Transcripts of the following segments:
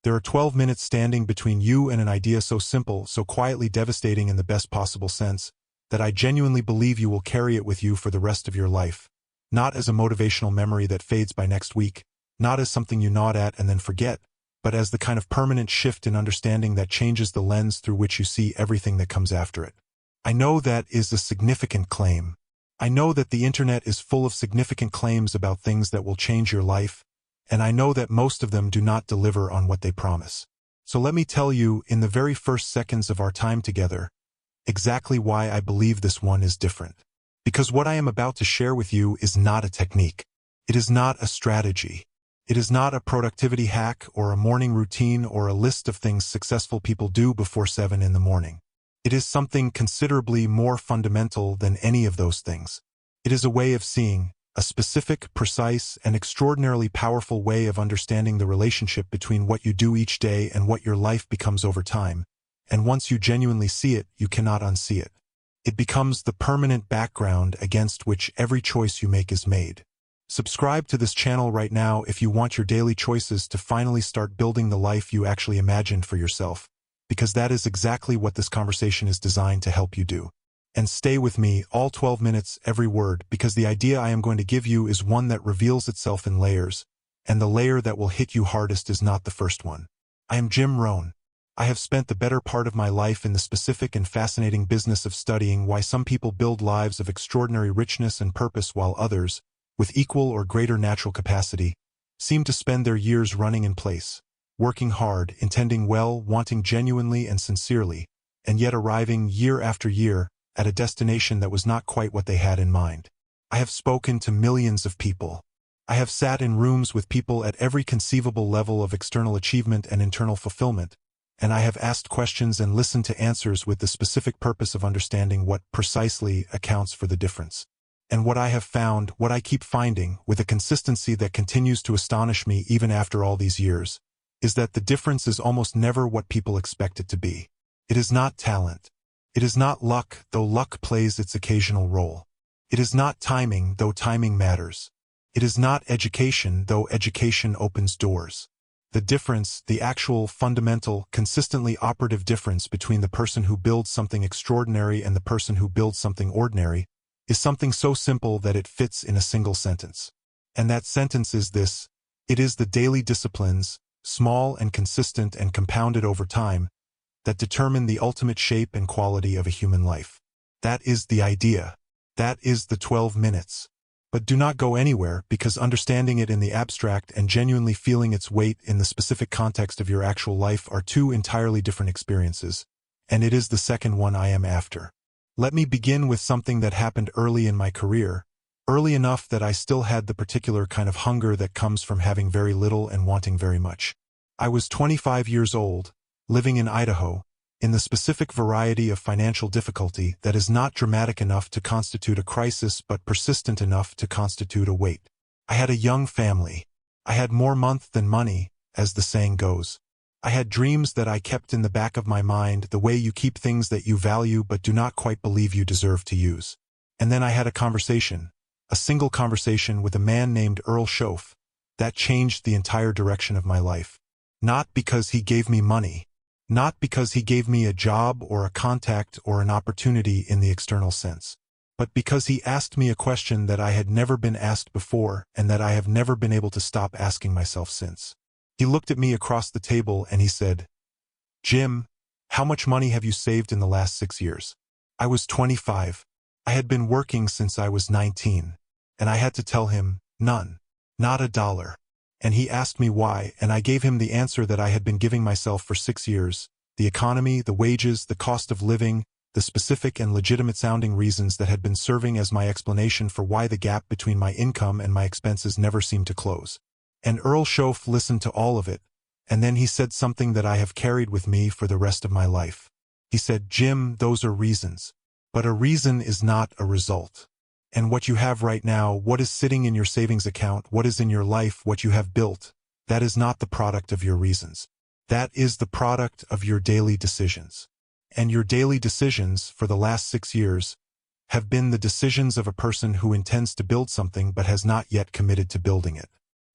There are 12 minutes standing between you and an idea so simple, so quietly devastating in the best possible sense, that I genuinely believe you will carry it with you for the rest of your life. Not as a motivational memory that fades by next week, not as something you nod at and then forget, but as the kind of permanent shift in understanding that changes the lens through which you see everything that comes after it. I know that is a significant claim. I know that the internet is full of significant claims about things that will change your life, and I know that most of them do not deliver on what they promise. So let me tell you, in the very first seconds of our time together, exactly why I believe this one is different. Because what I am about to share with you is not a technique. It is not a strategy. It is not a productivity hack or a morning routine or a list of things successful people do before 7 in the morning. It is something considerably more fundamental than any of those things. It is a way of seeing, a specific, precise, and extraordinarily powerful way of understanding the relationship between what you do each day and what your life becomes over time. And once you genuinely see it, you cannot unsee it. It becomes the permanent background against which every choice you make is made. Subscribe to this channel right now if you want your daily choices to finally start building the life you actually imagined for yourself, because that is exactly what this conversation is designed to help you do. And stay with me all 12 minutes, every word, because the idea I am going to give you is one that reveals itself in layers, and the layer that will hit you hardest is not the first one. I am Rohn. I have spent the better part of my life in the specific and fascinating business of studying why some people build lives of extraordinary richness and purpose while others, with equal or greater natural capacity, seem to spend their years running in place, working hard, intending well, wanting genuinely and sincerely, and yet arriving year after year at a destination that was not quite what they had in mind. I have spoken to millions of people. I have sat in rooms with people at every conceivable level of external achievement and internal fulfillment, and I have asked questions and listened to answers with the specific purpose of understanding what precisely accounts for the difference. And what I have found, what I keep finding, with a consistency that continues to astonish me even after all these years, is that the difference is almost never what people expect it to be. It is not talent. It is not luck, though luck plays its occasional role. It is not timing, though timing matters. It is not education, though education opens doors. The difference, the actual, fundamental, consistently operative difference between the person who builds something extraordinary and the person who builds something ordinary, is something so simple that it fits in a single sentence. And that sentence is this: it is the daily disciplines, small and consistent and compounded over time, that determine the ultimate shape and quality of a human life. That is the idea. That is the 12 minutes. But do not go anywhere, because understanding it in the abstract and genuinely feeling its weight in the specific context of your actual life are two entirely different experiences, and it is the second one I am after. Let me begin with something that happened early in my career, early enough that I still had the particular kind of hunger that comes from having very little and wanting very much. I was 25 years old, living in Idaho, in the specific variety of financial difficulty that is not dramatic enough to constitute a crisis but persistent enough to constitute a weight. I had a young family. I had more month than money, as the saying goes. I had dreams that I kept in the back of my mind, the way you keep things that you value but do not quite believe you deserve to use. And then I had a conversation, a single conversation with a man named Earl Schoaf, that changed the entire direction of my life. Not because he gave me money. Not because he gave me a job or a contact or an opportunity in the external sense, but because he asked me a question that I had never been asked before and that I have never been able to stop asking myself since. He looked at me across the table and he said, "Jim, how much money have you saved in the last 6 years?" I was 25. I had been working since I was 19, and I had to tell him, none, not a dollar. And he asked me why, and I gave him the answer that I had been giving myself for 6 years: the economy, the wages, the cost of living, the specific and legitimate-sounding reasons that had been serving as my explanation for why the gap between my income and my expenses never seemed to close. And Earl Schoaf listened to all of it, and then he said something that I have carried with me for the rest of my life. He said, "Jim, those are reasons. But a reason is not a result. And what you have right now, what is sitting in your savings account, what is in your life, what you have built, that is not the product of your reasons. That is the product of your daily decisions. And your daily decisions, for the last 6 years, have been the decisions of a person who intends to build something but has not yet committed to building it.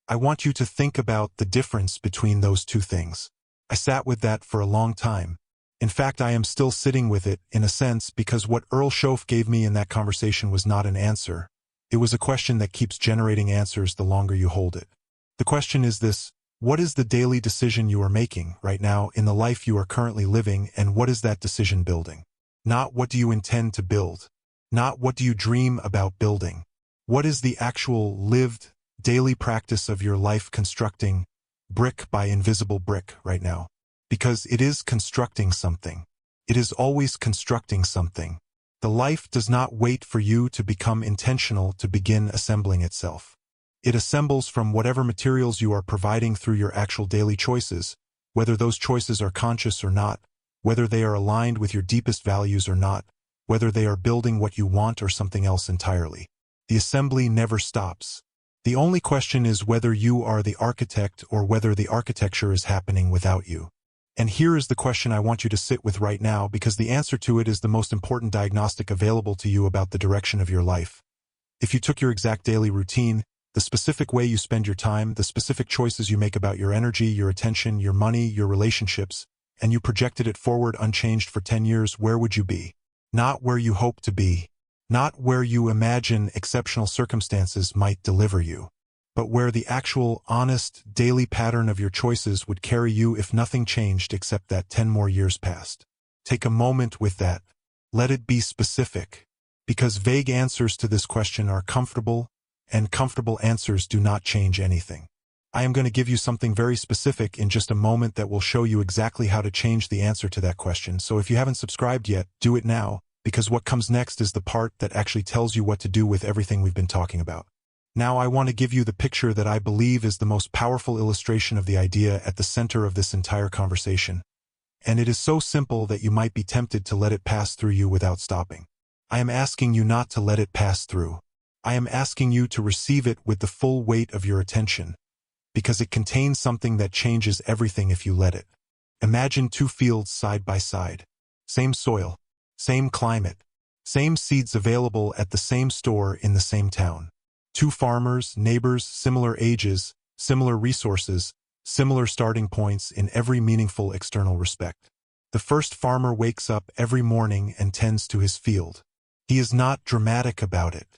I want you to think about the difference between those two things. I sat with that for a long time. In fact, I am still sitting with it, in a sense, because what Earl Schoaf gave me in that conversation was not an answer. It was a question that keeps generating answers the longer you hold it. The question is this: what is the daily decision you are making right now in the life you are currently living, and what is that decision building? Not what do you intend to build. Not what do you dream about building. What is the actual lived, daily practice of your life constructing, brick by invisible brick right now? Because it is constructing something. It is always constructing something. The life does not wait for you to become intentional to begin assembling itself. It assembles from whatever materials you are providing through your actual daily choices, whether those choices are conscious or not, whether they are aligned with your deepest values or not, whether they are building what you want or something else entirely. The assembly never stops. The only question is whether you are the architect or whether the architecture is happening without you. And here is the question I want you to sit with right now, because the answer to it is the most important diagnostic available to you about the direction of your life. If you took your exact daily routine, the specific way you spend your time, the specific choices you make about your energy, your attention, your money, your relationships, and you projected it forward unchanged for 10 years, where would you be? Not where you hope to be. Not where you imagine exceptional circumstances might deliver you, but where the actual, honest, daily pattern of your choices would carry you if nothing changed except that 10 more years passed. Take a moment with that. Let it be specific. Because vague answers to this question are comfortable, and comfortable answers do not change anything. I am going to give you something very specific in just a moment that will show you exactly how to change the answer to that question. So if you haven't subscribed yet, do it now, because what comes next is the part that actually tells you what to do with everything we've been talking about. Now I want to give you the picture that I believe is the most powerful illustration of the idea at the center of this entire conversation. And it is so simple that you might be tempted to let it pass through you without stopping. I am asking you not to let it pass through. I am asking you to receive it with the full weight of your attention, because it contains something that changes everything if you let it. Imagine two fields side by side. Same soil, same climate, same seeds available at the same store in the same town. Two farmers, neighbors, similar ages, similar resources, similar starting points in every meaningful external respect. The first farmer wakes up every morning and tends to his field. He is not dramatic about it.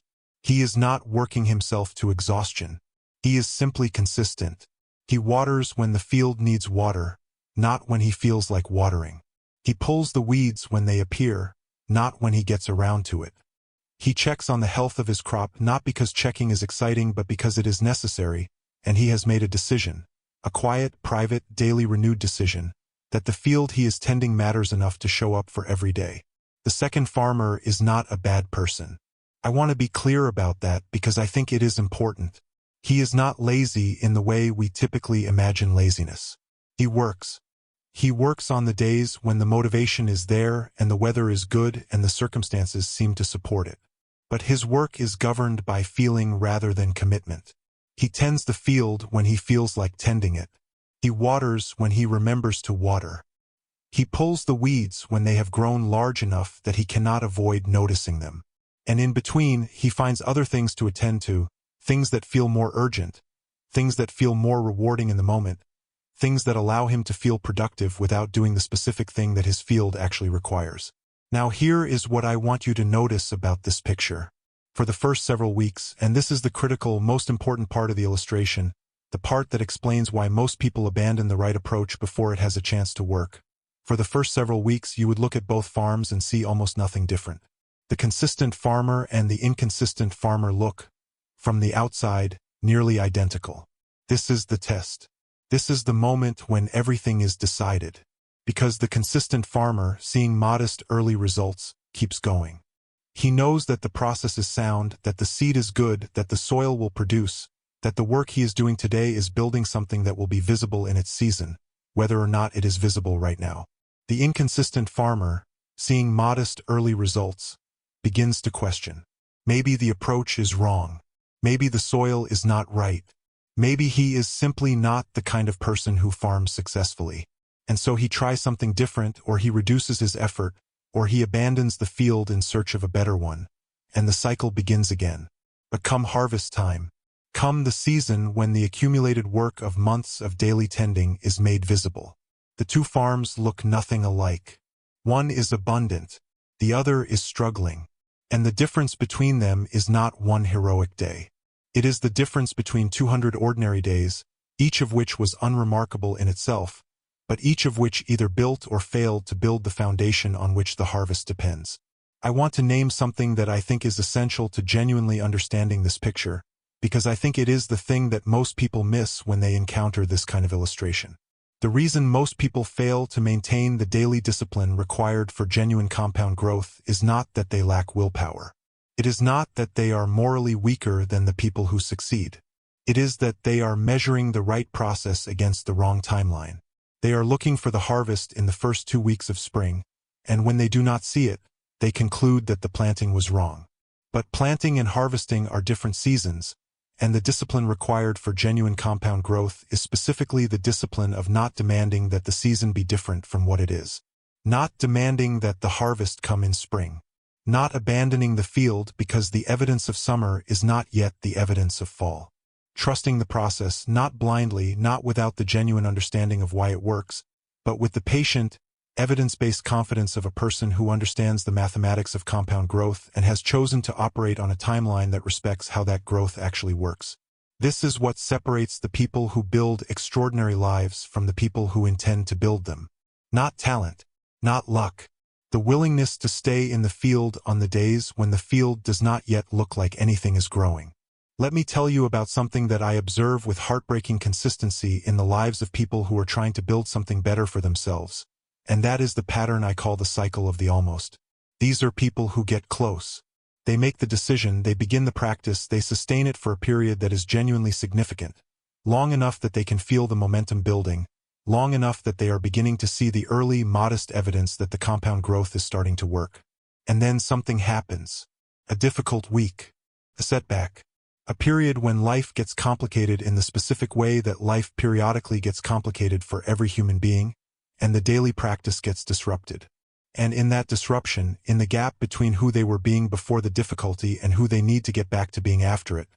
He is not working himself to exhaustion. He is simply consistent. He waters when the field needs water, not when he feels like watering. He pulls the weeds when they appear, not when he gets around to it. He checks on the health of his crop not because checking is exciting but because it is necessary, and he has made a decision, a quiet, private, daily renewed decision, that the field he is tending matters enough to show up for every day. The second farmer is not a bad person. I want to be clear about that because I think it is important. He is not lazy in the way we typically imagine laziness. He works. He works on the days when the motivation is there and the weather is good and the circumstances seem to support it. But his work is governed by feeling rather than commitment. He tends the field when he feels like tending it. He waters when he remembers to water. He pulls the weeds when they have grown large enough that he cannot avoid noticing them. And in between, he finds other things to attend to, things that feel more urgent, things that feel more rewarding in the moment, things that allow him to feel productive without doing the specific thing that his field actually requires. Now here is what I want you to notice about this picture. For the first several weeks, and this is the critical, most important part of the illustration, the part that explains why most people abandon the right approach before it has a chance to work. For the first several weeks, you would look at both farms and see almost nothing different. The consistent farmer and the inconsistent farmer look, from the outside, nearly identical. This is the test. This is the moment when everything is decided. Because the consistent farmer, seeing modest early results, keeps going. He knows that the process is sound, that the seed is good, that the soil will produce, that the work he is doing today is building something that will be visible in its season, whether or not it is visible right now. The inconsistent farmer, seeing modest early results, begins to question. Maybe the approach is wrong. Maybe the soil is not right. Maybe he is simply not the kind of person who farms successfully. And so he tries something different, or he reduces his effort, or he abandons the field in search of a better one. And the cycle begins again. But come harvest time, come the season when the accumulated work of months of daily tending is made visible. The two farms look nothing alike. One is abundant, the other is struggling. And the difference between them is not one heroic day. It is the difference between 200 ordinary days, each of which was unremarkable in itself, but each of which either built or failed to build the foundation on which the harvest depends. I want to name something that I think is essential to genuinely understanding this picture, because I think it is the thing that most people miss when they encounter this kind of illustration. The reason most people fail to maintain the daily discipline required for genuine compound growth is not that they lack willpower. It is not that they are morally weaker than the people who succeed. It is that they are measuring the right process against the wrong timeline. They are looking for the harvest in the first 2 weeks of spring, and when they do not see it, they conclude that the planting was wrong. But planting and harvesting are different seasons, and the discipline required for genuine compound growth is specifically the discipline of not demanding that the season be different from what it is. Not demanding that the harvest come in spring. Not abandoning the field because the evidence of summer is not yet the evidence of fall. Trusting the process, not blindly, not without the genuine understanding of why it works, but with the patient, evidence-based confidence of a person who understands the mathematics of compound growth and has chosen to operate on a timeline that respects how that growth actually works. This is what separates the people who build extraordinary lives from the people who intend to build them. Not talent, not luck. The willingness to stay in the field on the days when the field does not yet look like anything is growing. Let me tell you about something that I observe with heartbreaking consistency in the lives of people who are trying to build something better for themselves. And that is the pattern I call the cycle of the almost. These are people who get close. They make the decision, they begin the practice, they sustain it for a period that is genuinely significant, long enough that they can feel the momentum building, long enough that they are beginning to see the early, modest evidence that the compound growth is starting to work. And then something happens. A difficult week. A setback. A period when life gets complicated in the specific way that life periodically gets complicated for every human being, and the daily practice gets disrupted. And in that disruption, in the gap between who they were being before the difficulty and who they need to get back to being after it,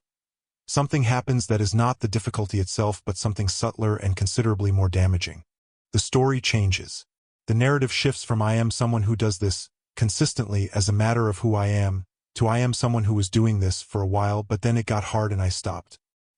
something happens that is not the difficulty itself but something subtler and considerably more damaging. The story changes. The narrative shifts from I am someone who does this consistently as a matter of who I am, to I am someone who was doing this for a while but then it got hard and I stopped.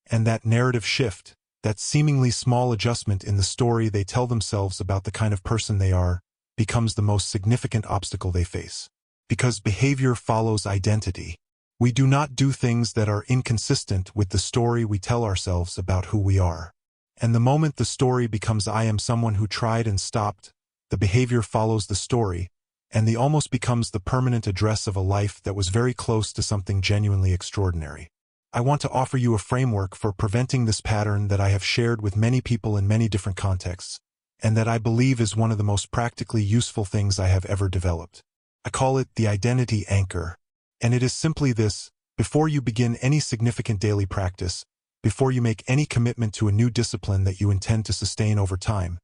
And that narrative shift, that seemingly small adjustment in the story they tell themselves about the kind of person they are, becomes the most significant obstacle they face. Because behavior follows identity. We do not do things that are inconsistent with the story we tell ourselves about who we are. And the moment the story becomes I am someone who tried and stopped, the behavior follows the story, and the almost becomes the permanent address of a life that was very close to something genuinely extraordinary. I want to offer you a framework for preventing this pattern that I have shared with many people in many different contexts, and that I believe is one of the most practically useful things I have ever developed. I call it the identity anchor. And it is simply this: before you begin any significant daily practice, before you make any commitment to a new discipline that you intend to sustain over time,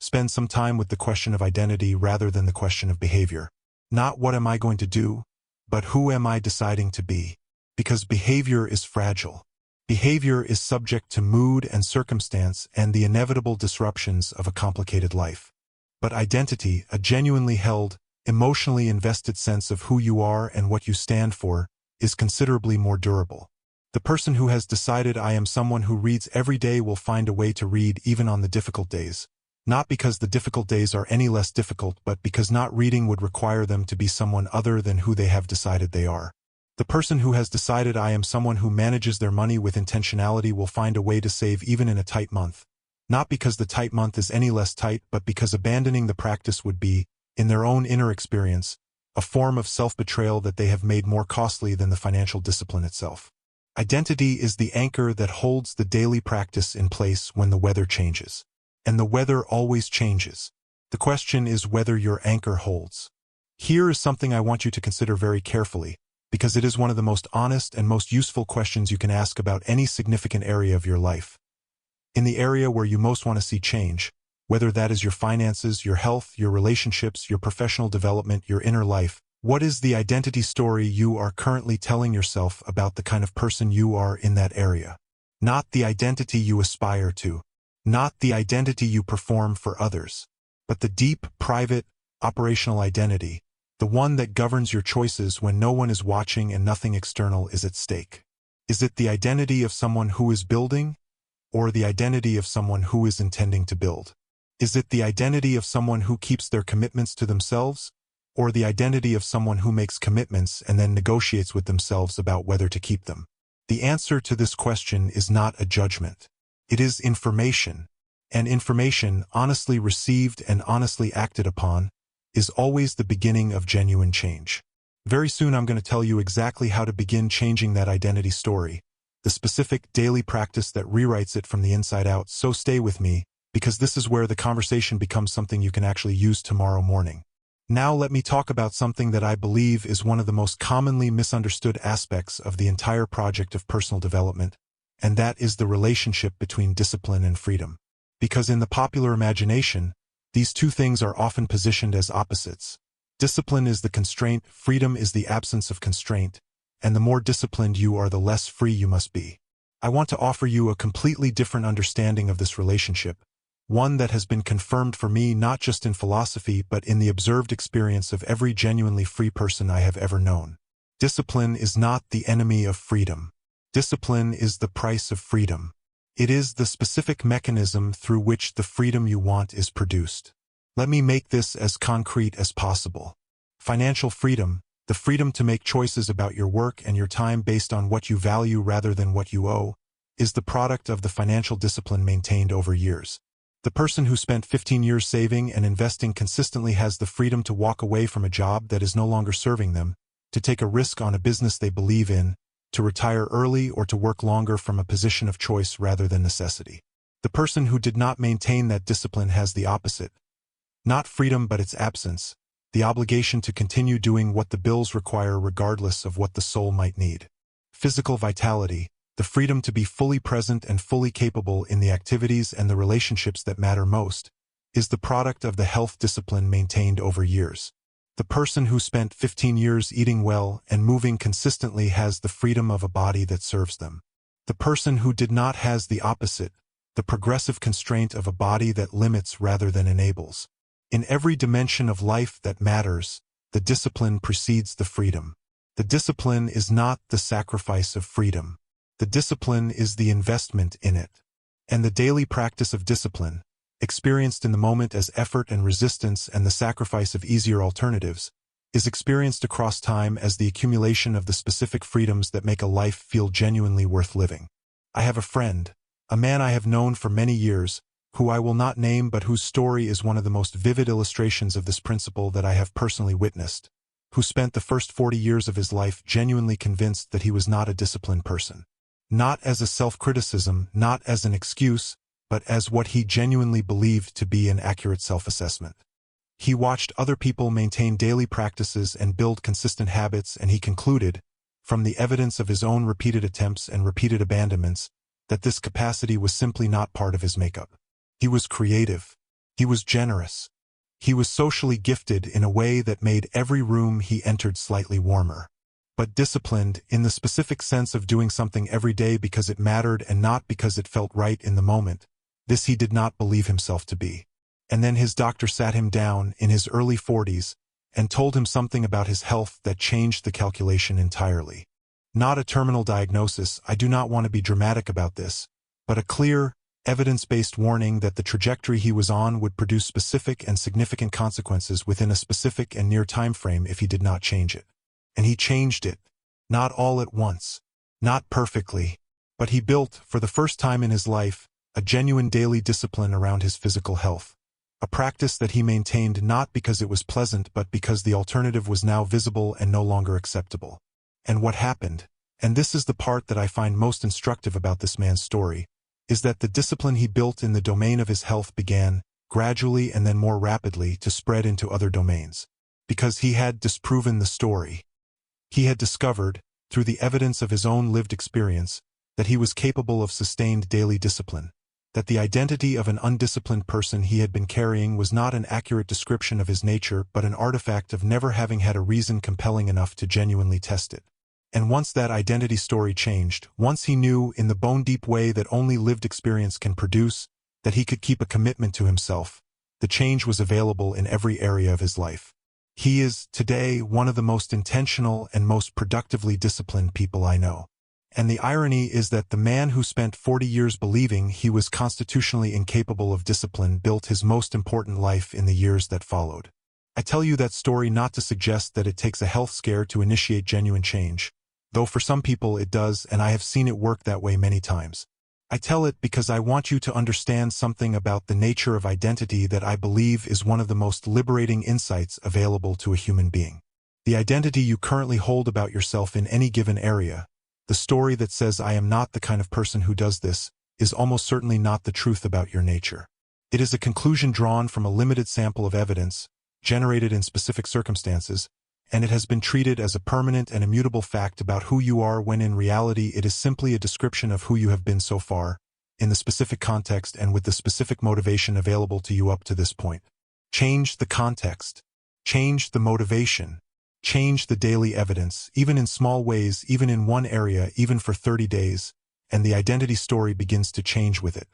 spend some time with the question of identity rather than the question of behavior. Not what am I going to do, but who am I deciding to be? Because behavior is fragile. Behavior is subject to mood and circumstance and the inevitable disruptions of a complicated life. But identity, a genuinely held, emotionally invested sense of who you are and what you stand for, is considerably more durable. The person who has decided I am someone who reads every day will find a way to read even on the difficult days. Not because the difficult days are any less difficult, but because not reading would require them to be someone other than who they have decided they are. The person who has decided I am someone who manages their money with intentionality will find a way to save even in a tight month. Not because the tight month is any less tight, but because abandoning the practice would be, in their own inner experience, a form of self-betrayal that they have made more costly than the financial discipline itself. Identity is the anchor that holds the daily practice in place when the weather changes. And the weather always changes. The question is whether your anchor holds. Here is something I want you to consider very carefully, because it is one of the most honest and most useful questions you can ask about any significant area of your life. In the area where you most want to see change, whether that is your finances, your health, your relationships, your professional development, your inner life, what is the identity story you are currently telling yourself about the kind of person you are in that area? Not the identity you aspire to, Not the identity you perform for others, but the deep, private, operational identity, the one that governs your choices when no one is watching and nothing external is at stake. Is it the identity of someone who is building, or the identity of someone who is intending to build? Is it the identity of someone who keeps their commitments to themselves, or the identity of someone who makes commitments and then negotiates with themselves about whether to keep them? The answer to this question is not a judgment. It is information, and information, honestly received and honestly acted upon, is always the beginning of genuine change. Very soon I'm going to tell you exactly how to begin changing that identity story, the specific daily practice that rewrites it from the inside out, so stay with me, because this is where the conversation becomes something you can actually use tomorrow morning. Now let me talk about something that I believe is one of the most commonly misunderstood aspects of the entire project of personal development, and that is the relationship between discipline and freedom. Because in the popular imagination, these two things are often positioned as opposites. Discipline is the constraint, freedom is the absence of constraint, and the more disciplined you are, the less free you must be. I want to offer you a completely different understanding of this relationship, one that has been confirmed for me not just in philosophy but in the observed experience of every genuinely free person I have ever known. Discipline is not the enemy of freedom. Discipline is the price of freedom. It is the specific mechanism through which the freedom you want is produced. Let me make this as concrete as possible. Financial freedom, the freedom to make choices about your work and your time based on what you value rather than what you owe, is the product of the financial discipline maintained over years. The person who spent 15 years saving and investing consistently has the freedom to walk away from a job that is no longer serving them, to take a risk on a business they believe in, to retire early or to work longer from a position of choice rather than necessity. The person who did not maintain that discipline has the opposite. Not freedom but its absence, the obligation to continue doing what the bills require regardless of what the soul might need. Physical vitality, the freedom to be fully present and fully capable in the activities and the relationships that matter most, is the product of the health discipline maintained over years. The person who spent 15 years eating well and moving consistently has the freedom of a body that serves them. The person who did not has the opposite, the progressive constraint of a body that limits rather than enables. In every dimension of life that matters, the discipline precedes the freedom. The discipline is not the sacrifice of freedom. The discipline is the investment in it. And the daily practice of discipline, experienced in the moment as effort and resistance and the sacrifice of easier alternatives, is experienced across time as the accumulation of the specific freedoms that make a life feel genuinely worth living. I have a friend, a man I have known for many years, who I will not name but whose story is one of the most vivid illustrations of this principle that I have personally witnessed, who spent the first 40 years of his life genuinely convinced that he was not a disciplined person. Not as a self-criticism, not as an excuse, but as what he genuinely believed to be an accurate self-assessment. He watched other people maintain daily practices and build consistent habits, and he concluded, from the evidence of his own repeated attempts and repeated abandonments, that this capacity was simply not part of his makeup. He was creative. He was generous. He was socially gifted in a way that made every room he entered slightly warmer. But disciplined, in the specific sense of doing something every day because it mattered and not because it felt right in the moment, this he did not believe himself to be. And then his doctor sat him down in his early 40s and told him something about his health that changed the calculation entirely. Not a terminal diagnosis, I do not want to be dramatic about this, but a clear, evidence-based warning that the trajectory he was on would produce specific and significant consequences within a specific and near time frame if he did not change it. And he changed it. Not all at once. Not perfectly. But he built, for the first time in his life, a genuine daily discipline around his physical health. A practice that he maintained not because it was pleasant but because the alternative was now visible and no longer acceptable. And what happened, and this is the part that I find most instructive about this man's story, is that the discipline he built in the domain of his health began, gradually and then more rapidly, to spread into other domains. Because he had disproven the story. He had discovered, through the evidence of his own lived experience, that he was capable of sustained daily discipline, that the identity of an undisciplined person he had been carrying was not an accurate description of his nature but an artifact of never having had a reason compelling enough to genuinely test it. And once that identity story changed, once he knew in the bone-deep way that only lived experience can produce, that he could keep a commitment to himself. The change was available in every area of his life. He is, today, one of the most intentional and most productively disciplined people I know. And the irony is that the man who spent 40 years believing he was constitutionally incapable of discipline built his most important life in the years that followed. I tell you that story not to suggest that it takes a health scare to initiate genuine change, though for some people it does, and I have seen it work that way many times. I tell it because I want you to understand something about the nature of identity that I believe is one of the most liberating insights available to a human being. The identity you currently hold about yourself in any given area, the story that says I am not the kind of person who does this, is almost certainly not the truth about your nature. It is a conclusion drawn from a limited sample of evidence, generated in specific circumstances, and it has been treated as a permanent and immutable fact about who you are when in reality it is simply a description of who you have been so far, in the specific context and with the specific motivation available to you up to this point. Change the context. Change the motivation. Change the daily evidence, even in small ways, even in one area, even for 30 days, and the identity story begins to change with it.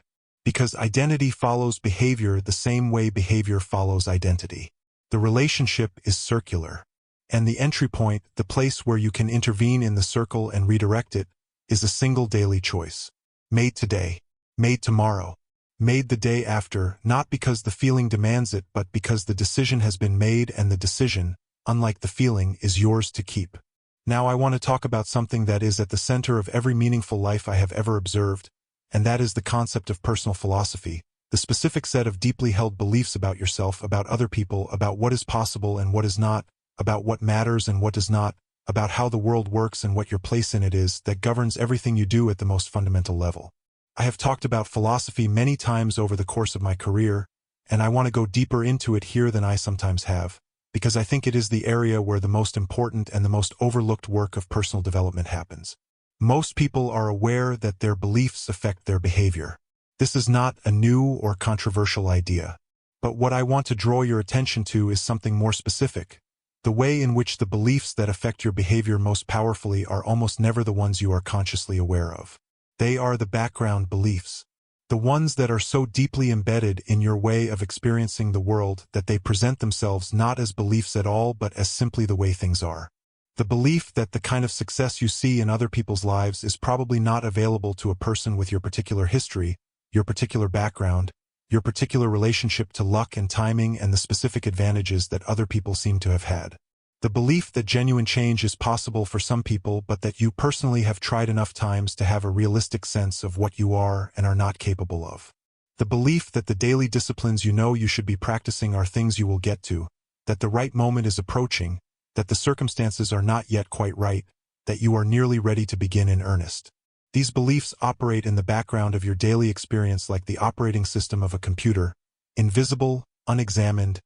Because identity follows behavior the same way behavior follows identity. The relationship is circular. And the entry point, the place where you can intervene in the circle and redirect it, is a single daily choice. Made today, made tomorrow, made the day after, not because the feeling demands it, but because the decision has been made and the decision, unlike the feeling, is yours to keep. Now I want to talk about something that is at the center of every meaningful life I have ever observed, and that is the concept of personal philosophy, the specific set of deeply held beliefs about yourself, about other people, about what is possible and what is not, about what matters and what does not, about how the world works and what your place in it is, that governs everything you do at the most fundamental level. I have talked about philosophy many times over the course of my career, and I want to go deeper into it here than I sometimes have, because I think it is the area where the most important and the most overlooked work of personal development happens. Most people are aware that their beliefs affect their behavior. This is not a new or controversial idea. But what I want to draw your attention to is something more specific. The way in which the beliefs that affect your behavior most powerfully are almost never the ones you are consciously aware of. They are the background beliefs. The ones that are so deeply embedded in your way of experiencing the world that they present themselves not as beliefs at all but as simply the way things are. The belief that the kind of success you see in other people's lives is probably not available to a person with your particular history, your particular background, your particular relationship to luck and timing and the specific advantages that other people seem to have had. The belief that genuine change is possible for some people but that you personally have tried enough times to have a realistic sense of what you are and are not capable of. The belief that the daily disciplines you know you should be practicing are things you will get to, that the right moment is approaching, that the circumstances are not yet quite right, that you are nearly ready to begin in earnest. These beliefs operate in the background of your daily experience like the operating system of a computer, invisible, unexamined,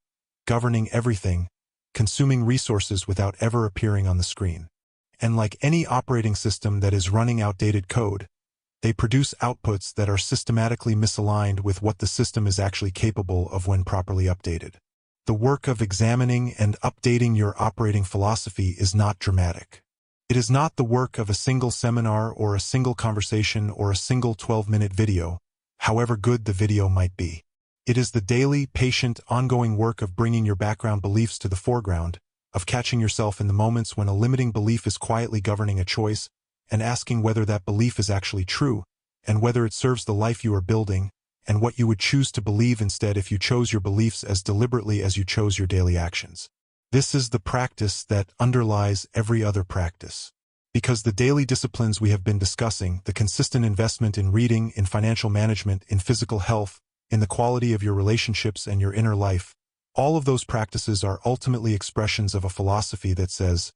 governing everything, consuming resources without ever appearing on the screen. And like any operating system that is running outdated code, they produce outputs that are systematically misaligned with what the system is actually capable of when properly updated. The work of examining and updating your operating philosophy is not dramatic. It is not the work of a single seminar or a single conversation or a single 12-minute video, however good the video might be. It is the daily, patient, ongoing work of bringing your background beliefs to the foreground, of catching yourself in the moments when a limiting belief is quietly governing a choice, and asking whether that belief is actually true, and whether it serves the life you are building, and what you would choose to believe instead if you chose your beliefs as deliberately as you chose your daily actions. This is the practice that underlies every other practice. Because the daily disciplines we have been discussing, the consistent investment in reading, in financial management, in physical health, in the quality of your relationships and your inner life, all of those practices are ultimately expressions of a philosophy that says,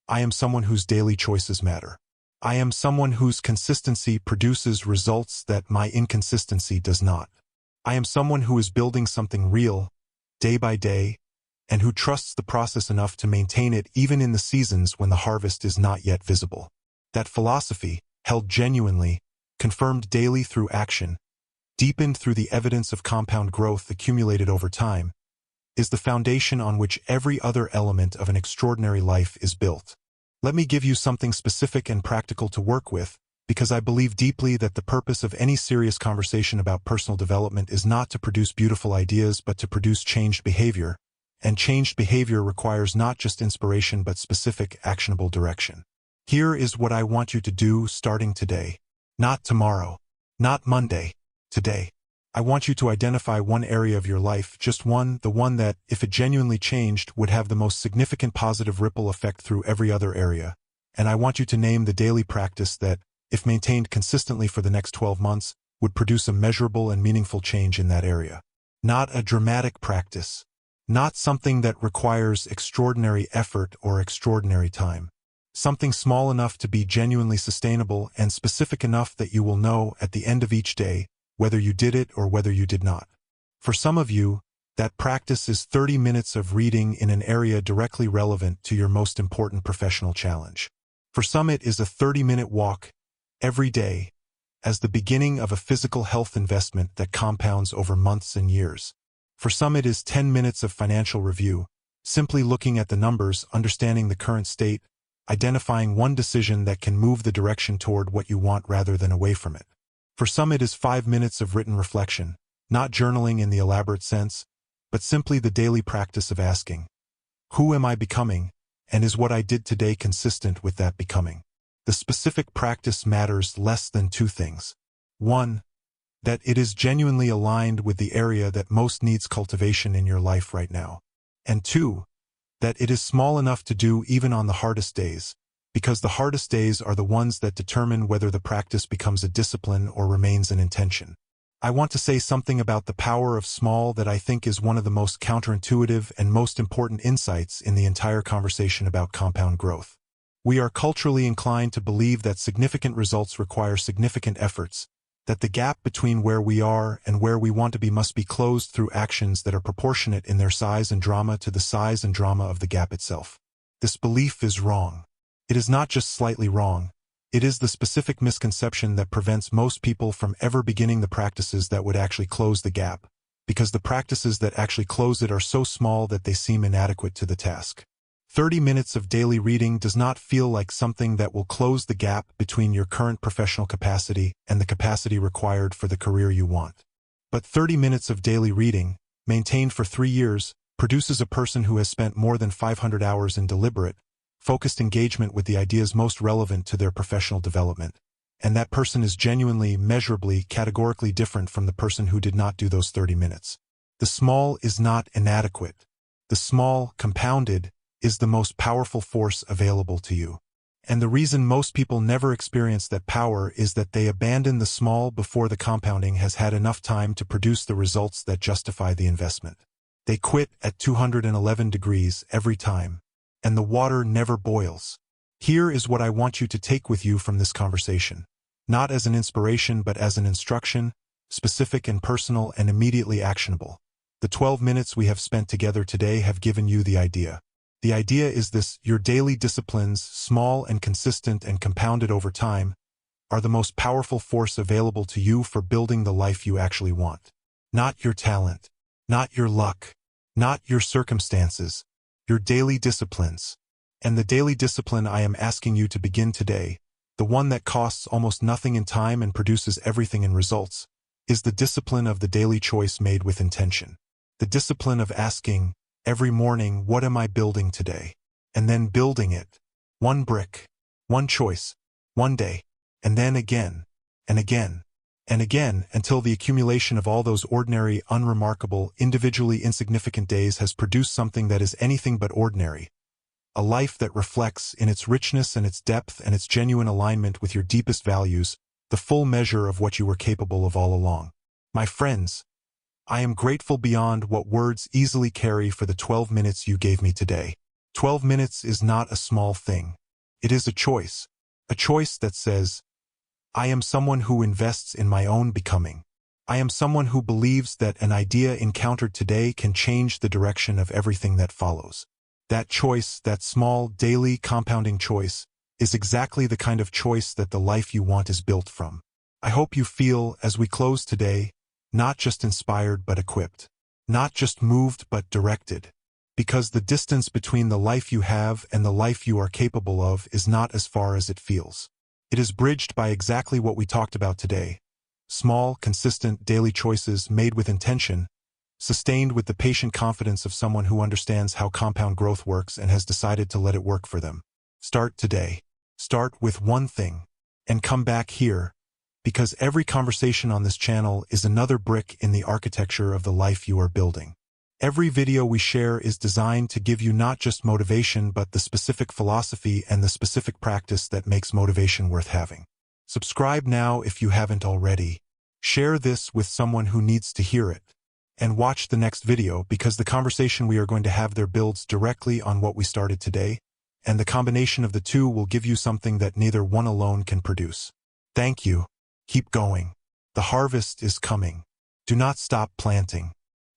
I am someone whose daily choices matter. I am someone whose consistency produces results that my inconsistency does not. I am someone who is building something real, day by day, and who trusts the process enough to maintain it even in the seasons when the harvest is not yet visible. That philosophy, held genuinely, confirmed daily through action, deepened through the evidence of compound growth accumulated over time, is the foundation on which every other element of an extraordinary life is built. Let me give you something specific and practical to work with, because I believe deeply that the purpose of any serious conversation about personal development is not to produce beautiful ideas but to produce changed behavior, and changed behavior requires not just inspiration but specific, actionable direction. Here is what I want you to do starting today. Not tomorrow. Not Monday. Today. I want you to identify one area of your life, just one, the one that, if it genuinely changed, would have the most significant positive ripple effect through every other area. And I want you to name the daily practice that, if maintained consistently for the next 12 months, would produce a measurable and meaningful change in that area. Not a dramatic practice. Not something that requires extraordinary effort or extraordinary time. Something small enough to be genuinely sustainable and specific enough that you will know at the end of each day whether you did it or whether you did not. For some of you, that practice is 30 minutes of reading in an area directly relevant to your most important professional challenge. For some it is a 30-minute walk every day as the beginning of a physical health investment that compounds over months and years. For some it is 10 minutes of financial review, simply looking at the numbers, understanding the current state, identifying one decision that can move the direction toward what you want rather than away from it. For some it is 5 minutes of written reflection, not journaling in the elaborate sense, but simply the daily practice of asking, who am I becoming, and is what I did today consistent with that becoming? The specific practice matters less than two things. 1. That it is genuinely aligned with the area that most needs cultivation in your life right now. And 2. That it is small enough to do even on the hardest days, because the hardest days are the ones that determine whether the practice becomes a discipline or remains an intention. I want to say something about the power of small that I think is one of the most counterintuitive and most important insights in the entire conversation about compound growth. We are culturally inclined to believe that significant results require significant efforts, that the gap between where we are and where we want to be must be closed through actions that are proportionate in their size and drama to the size and drama of the gap itself. This belief is wrong. It is not just slightly wrong. It is the specific misconception that prevents most people from ever beginning the practices that would actually close the gap, because the practices that actually close it are so small that they seem inadequate to the task. 30 minutes of daily reading does not feel like something that will close the gap between your current professional capacity and the capacity required for the career you want. But 30 minutes of daily reading, maintained for 3 years, produces a person who has spent more than 500 hours in deliberate, focused engagement with the ideas most relevant to their professional development. And that person is genuinely, measurably, categorically different from the person who did not do those 30 minutes. The small is not inadequate. The small, compounded, is the most powerful force available to you. And the reason most people never experience that power is that they abandon the small before the compounding has had enough time to produce the results that justify the investment. They quit at 211 degrees every time, and the water never boils. Here is what I want you to take with you from this conversation, not as an inspiration but as an instruction, specific and personal and immediately actionable. The 12 minutes we have spent together today have given you the idea. The idea is this: your daily disciplines, small and consistent and compounded over time, are the most powerful force available to you for building the life you actually want. Not your talent, not your luck, not your circumstances, your daily disciplines. And the daily discipline I am asking you to begin today, the one that costs almost nothing in time and produces everything in results, is the discipline of the daily choice made with intention. The discipline of asking, every morning, what am I building today? And then building it. One brick, one choice, one day, and then again, and again, and again, until the accumulation of all those ordinary, unremarkable, individually insignificant days has produced something that is anything but ordinary. A life that reflects, in its richness and its depth and its genuine alignment with your deepest values, the full measure of what you were capable of all along. My friends, I am grateful beyond what words easily carry for the 12 minutes you gave me today. 12 minutes is not a small thing. It is a choice that says, I am someone who invests in my own becoming. I am someone who believes that an idea encountered today can change the direction of everything that follows. That choice, that small, daily, compounding choice, is exactly the kind of choice that the life you want is built from. I hope you feel, as we close today, not just inspired but equipped, not just moved but directed, because the distance between the life you have and the life you are capable of is not as far as it feels. It is bridged by exactly what we talked about today. Small, consistent, daily choices made with intention, sustained with the patient confidence of someone who understands how compound growth works and has decided to let it work for them. Start today. Start with one thing. And come back here, because every conversation on this channel is another brick in the architecture of the life you are building. Every video we share is designed to give you not just motivation but the specific philosophy and the specific practice that makes motivation worth having. Subscribe now if you haven't already. Share this with someone who needs to hear it. And watch the next video because the conversation we are going to have there builds directly on what we started today, and the combination of the two will give you something that neither one alone can produce. Thank you. Keep going. The harvest is coming. Do not stop planting.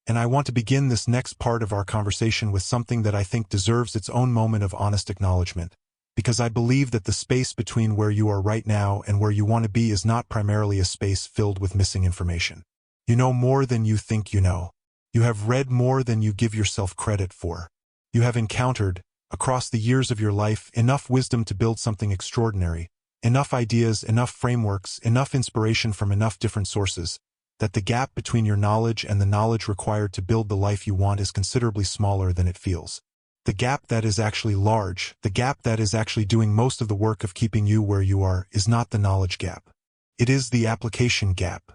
And I want to begin this next part of our conversation with something that I think deserves its own moment of honest acknowledgement, because I believe that the space between where you are right now and where you want to be is not primarily a space filled with missing information. You know more than you think you know. You have read more than you give yourself credit for. You have encountered, across the years of your life, enough wisdom to build something extraordinary, enough ideas, enough frameworks, enough inspiration from enough different sources, that the gap between your knowledge and the knowledge required to build the life you want is considerably smaller than it feels. The gap that is actually large, the gap that is actually doing most of the work of keeping you where you are, is not the knowledge gap. It is the application gap.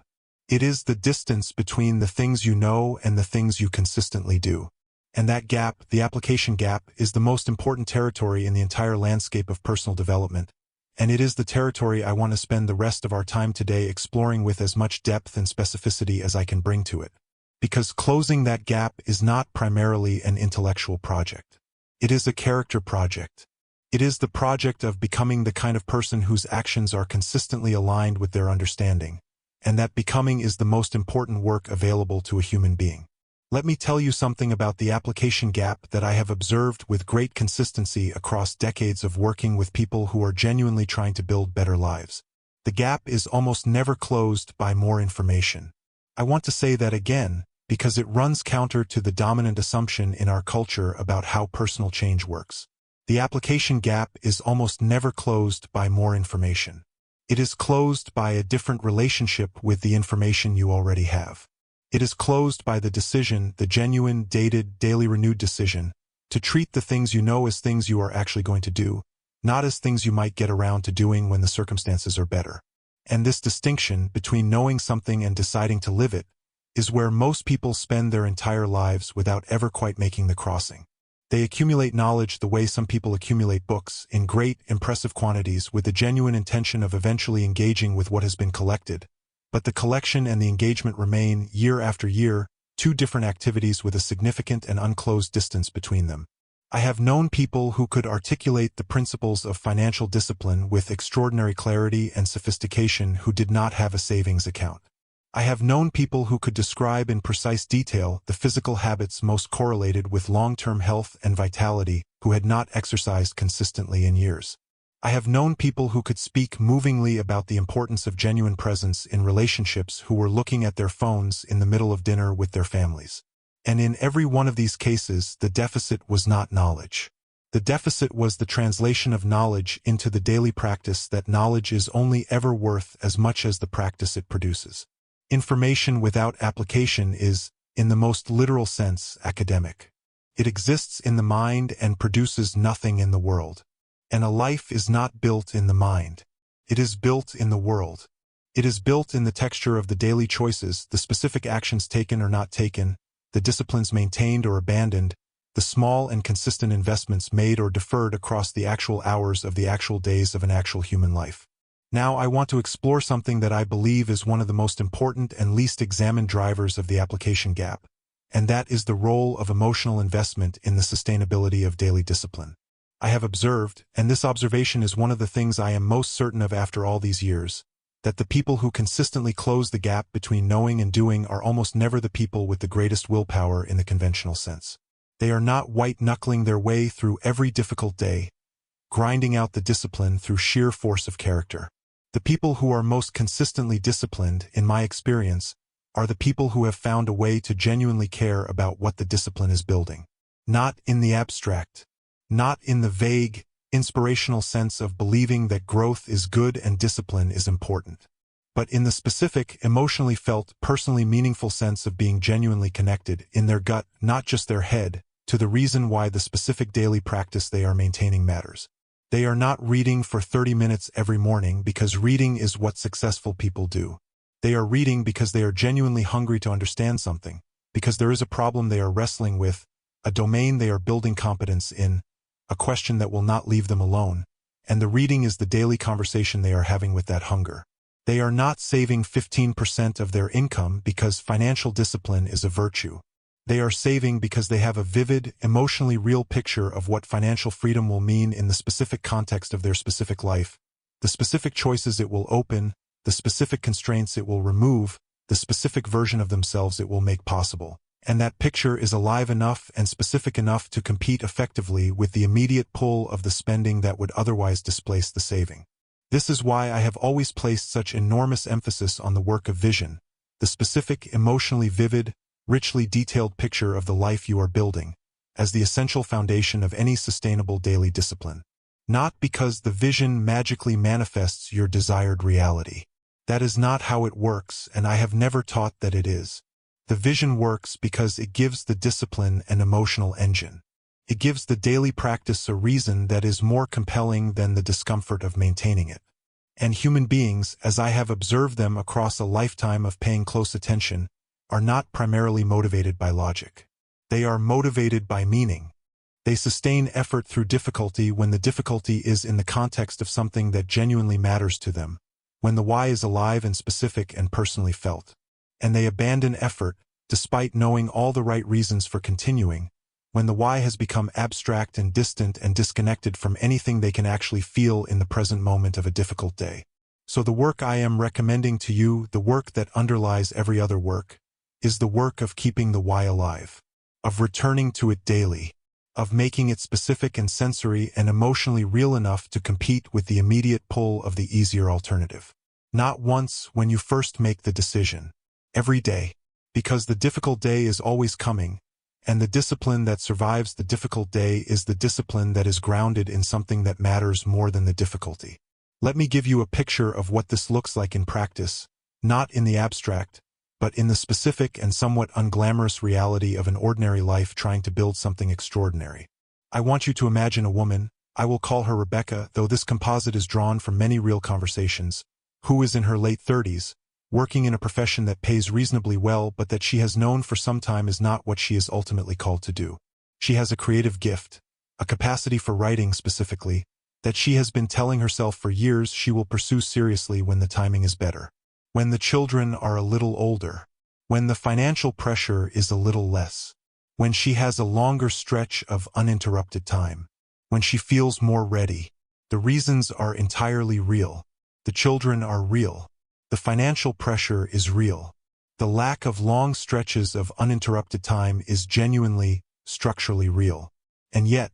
It is the distance between the things you know and the things you consistently do. And that gap, the application gap, is the most important territory in the entire landscape of personal development. And it is the territory I want to spend the rest of our time today exploring with as much depth and specificity as I can bring to it. Because closing that gap is not primarily an intellectual project. It is a character project. It is the project of becoming the kind of person whose actions are consistently aligned with their understanding. And that becoming is the most important work available to a human being. Let me tell you something about the application gap that I have observed with great consistency across decades of working with people who are genuinely trying to build better lives. The gap is almost never closed by more information. I want to say that again, because it runs counter to the dominant assumption in our culture about how personal change works. The application gap is almost never closed by more information. It is closed by a different relationship with the information you already have. It is closed by the decision, the genuine, dated, daily renewed decision, to treat the things you know as things you are actually going to do, not as things you might get around to doing when the circumstances are better. And this distinction between knowing something and deciding to live it is where most people spend their entire lives without ever quite making the crossing. They accumulate knowledge the way some people accumulate books, in great, impressive quantities with the genuine intention of eventually engaging with what has been collected. But the collection and the engagement remain, year after year, two different activities with a significant and unclosed distance between them. I have known people who could articulate the principles of financial discipline with extraordinary clarity and sophistication who did not have a savings account. I have known people who could describe in precise detail the physical habits most correlated with long-term health and vitality who had not exercised consistently in years. I have known people who could speak movingly about the importance of genuine presence in relationships who were looking at their phones in the middle of dinner with their families. And in every one of these cases, the deficit was not knowledge. The deficit was the translation of knowledge into the daily practice that knowledge is only ever worth as much as the practice it produces. Information without application is, in the most literal sense, academic. It exists in the mind and produces nothing in the world. And a life is not built in the mind. It is built in the world. It is built in the texture of the daily choices, the specific actions taken or not taken, the disciplines maintained or abandoned, the small and consistent investments made or deferred across the actual hours of the actual days of an actual human life. Now I want to explore something that I believe is one of the most important and least examined drivers of the application gap, and that is the role of emotional investment in the sustainability of daily discipline. I have observed, and this observation is one of the things I am most certain of after all these years, that the people who consistently close the gap between knowing and doing are almost never the people with the greatest willpower in the conventional sense. They are not white-knuckling their way through every difficult day, grinding out the discipline through sheer force of character. The people who are most consistently disciplined, in my experience, are the people who have found a way to genuinely care about what the discipline is building. Not in the abstract. Not in the vague, inspirational sense of believing that growth is good and discipline is important. But in the specific, emotionally felt, personally meaningful sense of being genuinely connected, in their gut, not just their head, to the reason why the specific daily practice they are maintaining matters. They are not reading for 30 minutes every morning because reading is what successful people do. They are reading because they are genuinely hungry to understand something, because there is a problem they are wrestling with, a domain they are building competence in, a question that will not leave them alone, and the reading is the daily conversation they are having with that hunger. They are not saving 15% of their income because financial discipline is a virtue. They are saving because they have a vivid, emotionally real picture of what financial freedom will mean in the specific context of their specific life, the specific choices it will open, the specific constraints it will remove, the specific version of themselves it will make possible. And that picture is alive enough and specific enough to compete effectively with the immediate pull of the spending that would otherwise displace the saving. This is why I have always placed such enormous emphasis on the work of vision, the specific, emotionally vivid, richly detailed picture of the life you are building, as the essential foundation of any sustainable daily discipline. Not because the vision magically manifests your desired reality. That is not how it works, and I have never taught that it is. The vision works because it gives the discipline an emotional engine. It gives the daily practice a reason that is more compelling than the discomfort of maintaining it. And human beings, as I have observed them across a lifetime of paying close attention, are not primarily motivated by logic. They are motivated by meaning. They sustain effort through difficulty when the difficulty is in the context of something that genuinely matters to them, when the why is alive and specific and personally felt. And they abandon effort, despite knowing all the right reasons for continuing, when the why has become abstract and distant and disconnected from anything they can actually feel in the present moment of a difficult day. So the work I am recommending to you, the work that underlies every other work, is the work of keeping the why alive, of returning to it daily, of making it specific and sensory and emotionally real enough to compete with the immediate pull of the easier alternative. Not once when you first make the decision. Every day. Because the difficult day is always coming, and the discipline that survives the difficult day is the discipline that is grounded in something that matters more than the difficulty. Let me give you a picture of what this looks like in practice, not in the abstract, but in the specific and somewhat unglamorous reality of an ordinary life trying to build something extraordinary. I want you to imagine a woman, I will call her Rebecca, though this composite is drawn from many real conversations, who is in her late 30s, working in a profession that pays reasonably well but that she has known for some time is not what she is ultimately called to do. She has a creative gift, a capacity for writing specifically, that she has been telling herself for years she will pursue seriously when the timing is better. When the children are a little older. When the financial pressure is a little less. When she has a longer stretch of uninterrupted time. When she feels more ready. The reasons are entirely real. The children are real. The financial pressure is real. The lack of long stretches of uninterrupted time is genuinely, structurally real. And yet,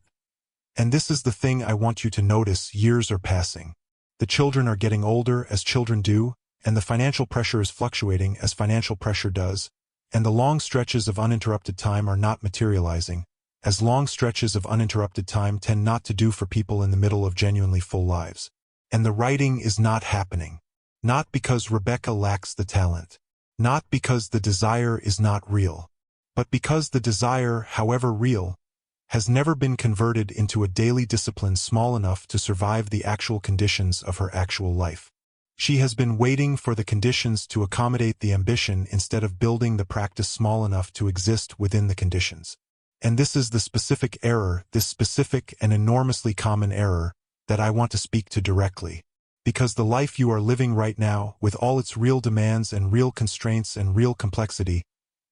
and this is the thing I want you to notice, years are passing. The children are getting older as children do, and the financial pressure is fluctuating as financial pressure does, and the long stretches of uninterrupted time are not materializing, as long stretches of uninterrupted time tend not to do for people in the middle of genuinely full lives. And the writing is not happening. Not because Rebecca lacks the talent. Not because the desire is not real. But because the desire, however real, has never been converted into a daily discipline small enough to survive the actual conditions of her actual life. She has been waiting for the conditions to accommodate the ambition instead of building the practice small enough to exist within the conditions. And this is the specific error, this specific and enormously common error, that I want to speak to directly. Because the life you are living right now, with all its real demands and real constraints and real complexity,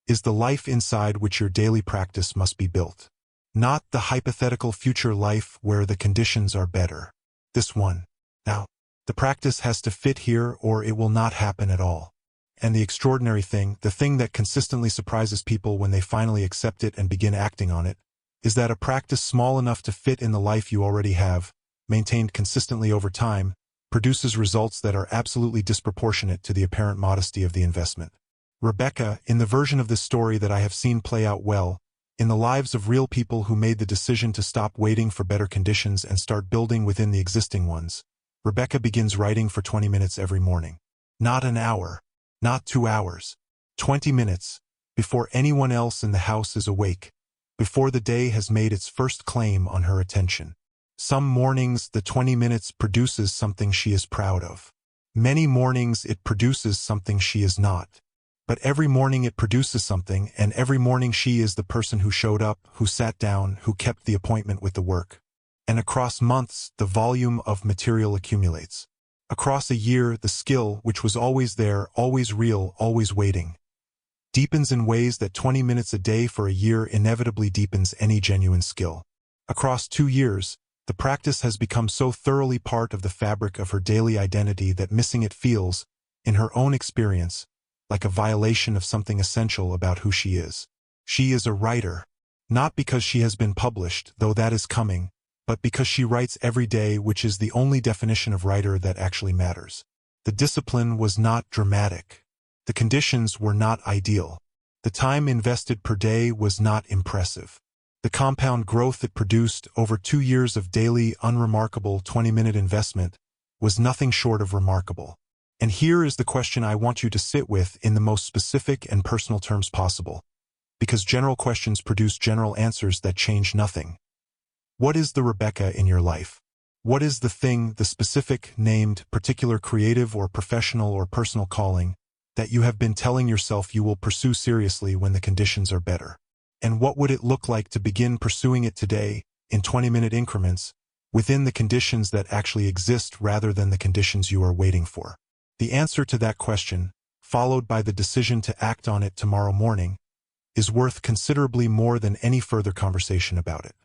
is the life inside which your daily practice must be built. Not the hypothetical future life where the conditions are better. This one. Now, the practice has to fit here or it will not happen at all. And the extraordinary thing, the thing that consistently surprises people when they finally accept it and begin acting on it, is that a practice small enough to fit in the life you already have, maintained consistently over time, produces results that are absolutely disproportionate to the apparent modesty of the investment. Rebecca, in the version of this story that I have seen play out well, In the lives of real people who made the decision to stop waiting for better conditions and start building within the existing ones, Rebecca begins writing for 20 minutes every morning. Not an hour, not 2 hours, 20 minutes, before anyone else in the house is awake, before the day has made its first claim on her attention. Some mornings the 20 minutes produces something she is proud of. Many mornings it produces something she is not. But every morning it produces something, and every morning she is the person who showed up, who sat down, who kept the appointment with the work. And across months, the volume of material accumulates. Across a year, the skill, which was always there, always real, always waiting, deepens in ways that 20 minutes a day for a year inevitably deepens any genuine skill. Across 2 years, the practice has become so thoroughly part of the fabric of her daily identity that missing it feels, in her own experience, like a violation of something essential about who she is. She is a writer, not because she has been published, though that is coming, but because she writes every day, which is the only definition of writer that actually matters. The discipline was not dramatic. The conditions were not ideal. The time invested per day was not impressive. The compound growth it produced over 2 years of daily, unremarkable 20-minute investment was nothing short of remarkable. And here is the question I want you to sit with in the most specific and personal terms possible, because general questions produce general answers that change nothing. What is the Rebecca in your life? What is the thing, the specific, named, particular creative or professional or personal calling, that you have been telling yourself you will pursue seriously when the conditions are better? And what would it look like to begin pursuing it today, in 20-minute increments, within the conditions that actually exist rather than the conditions you are waiting for? The answer to that question, followed by the decision to act on it tomorrow morning, is worth considerably more than any further conversation about it.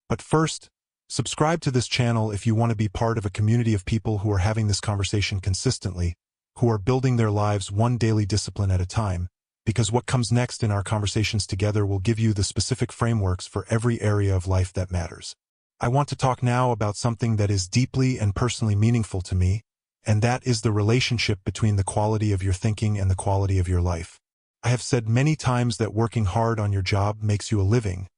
But first, subscribe to this channel if you want to be part of a community of people who are having this conversation consistently, who are building their lives one daily discipline at a time, because what comes next in our conversations together will give you the specific frameworks for every area of life that matters. I want to talk now about something that is deeply and personally meaningful to me, and that is the relationship between the quality of your thinking and the quality of your life. I have said many times that working hard on your job makes you a living,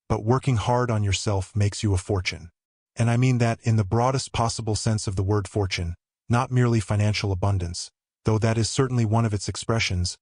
but working hard on yourself makes you a fortune. And I mean that in the broadest possible sense of the word fortune, not merely financial abundance, though that is certainly one of its expressions,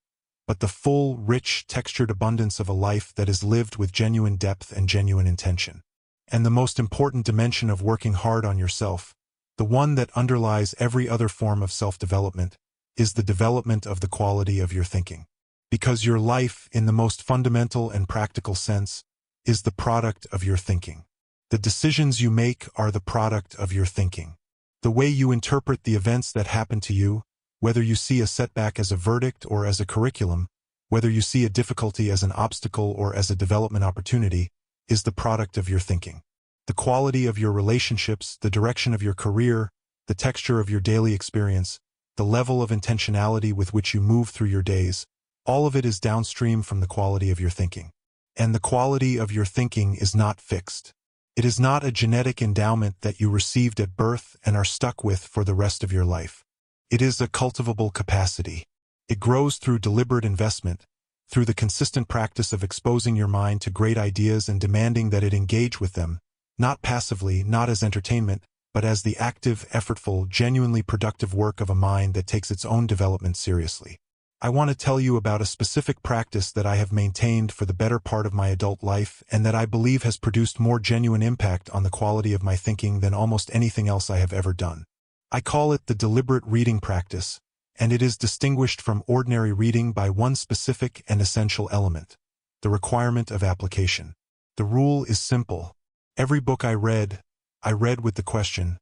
but the full, rich, textured abundance of a life that is lived with genuine depth and genuine intention. And the most important dimension of working hard on yourself, the one that underlies every other form of self-development, is the development of the quality of your thinking. Because your life, in the most fundamental and practical sense, is the product of your thinking. The decisions you make are the product of your thinking. The way you interpret the events that happen to you, whether you see a setback as a verdict or as a curriculum, whether you see a difficulty as an obstacle or as a development opportunity, is the product of your thinking. The quality of your relationships, the direction of your career, the texture of your daily experience, the level of intentionality with which you move through your days, all of it is downstream from the quality of your thinking. And the quality of your thinking is not fixed. It is not a genetic endowment that you received at birth and are stuck with for the rest of your life. It is a cultivable capacity. It grows through deliberate investment, through the consistent practice of exposing your mind to great ideas and demanding that it engage with them, not passively, not as entertainment, but as the active, effortful, genuinely productive work of a mind that takes its own development seriously. I want to tell you about a specific practice that I have maintained for the better part of my adult life and that I believe has produced more genuine impact on the quality of my thinking than almost anything else I have ever done. I call it the deliberate reading practice, and it is distinguished from ordinary reading by one specific and essential element: the requirement of application. The rule is simple. Every book I read with the question,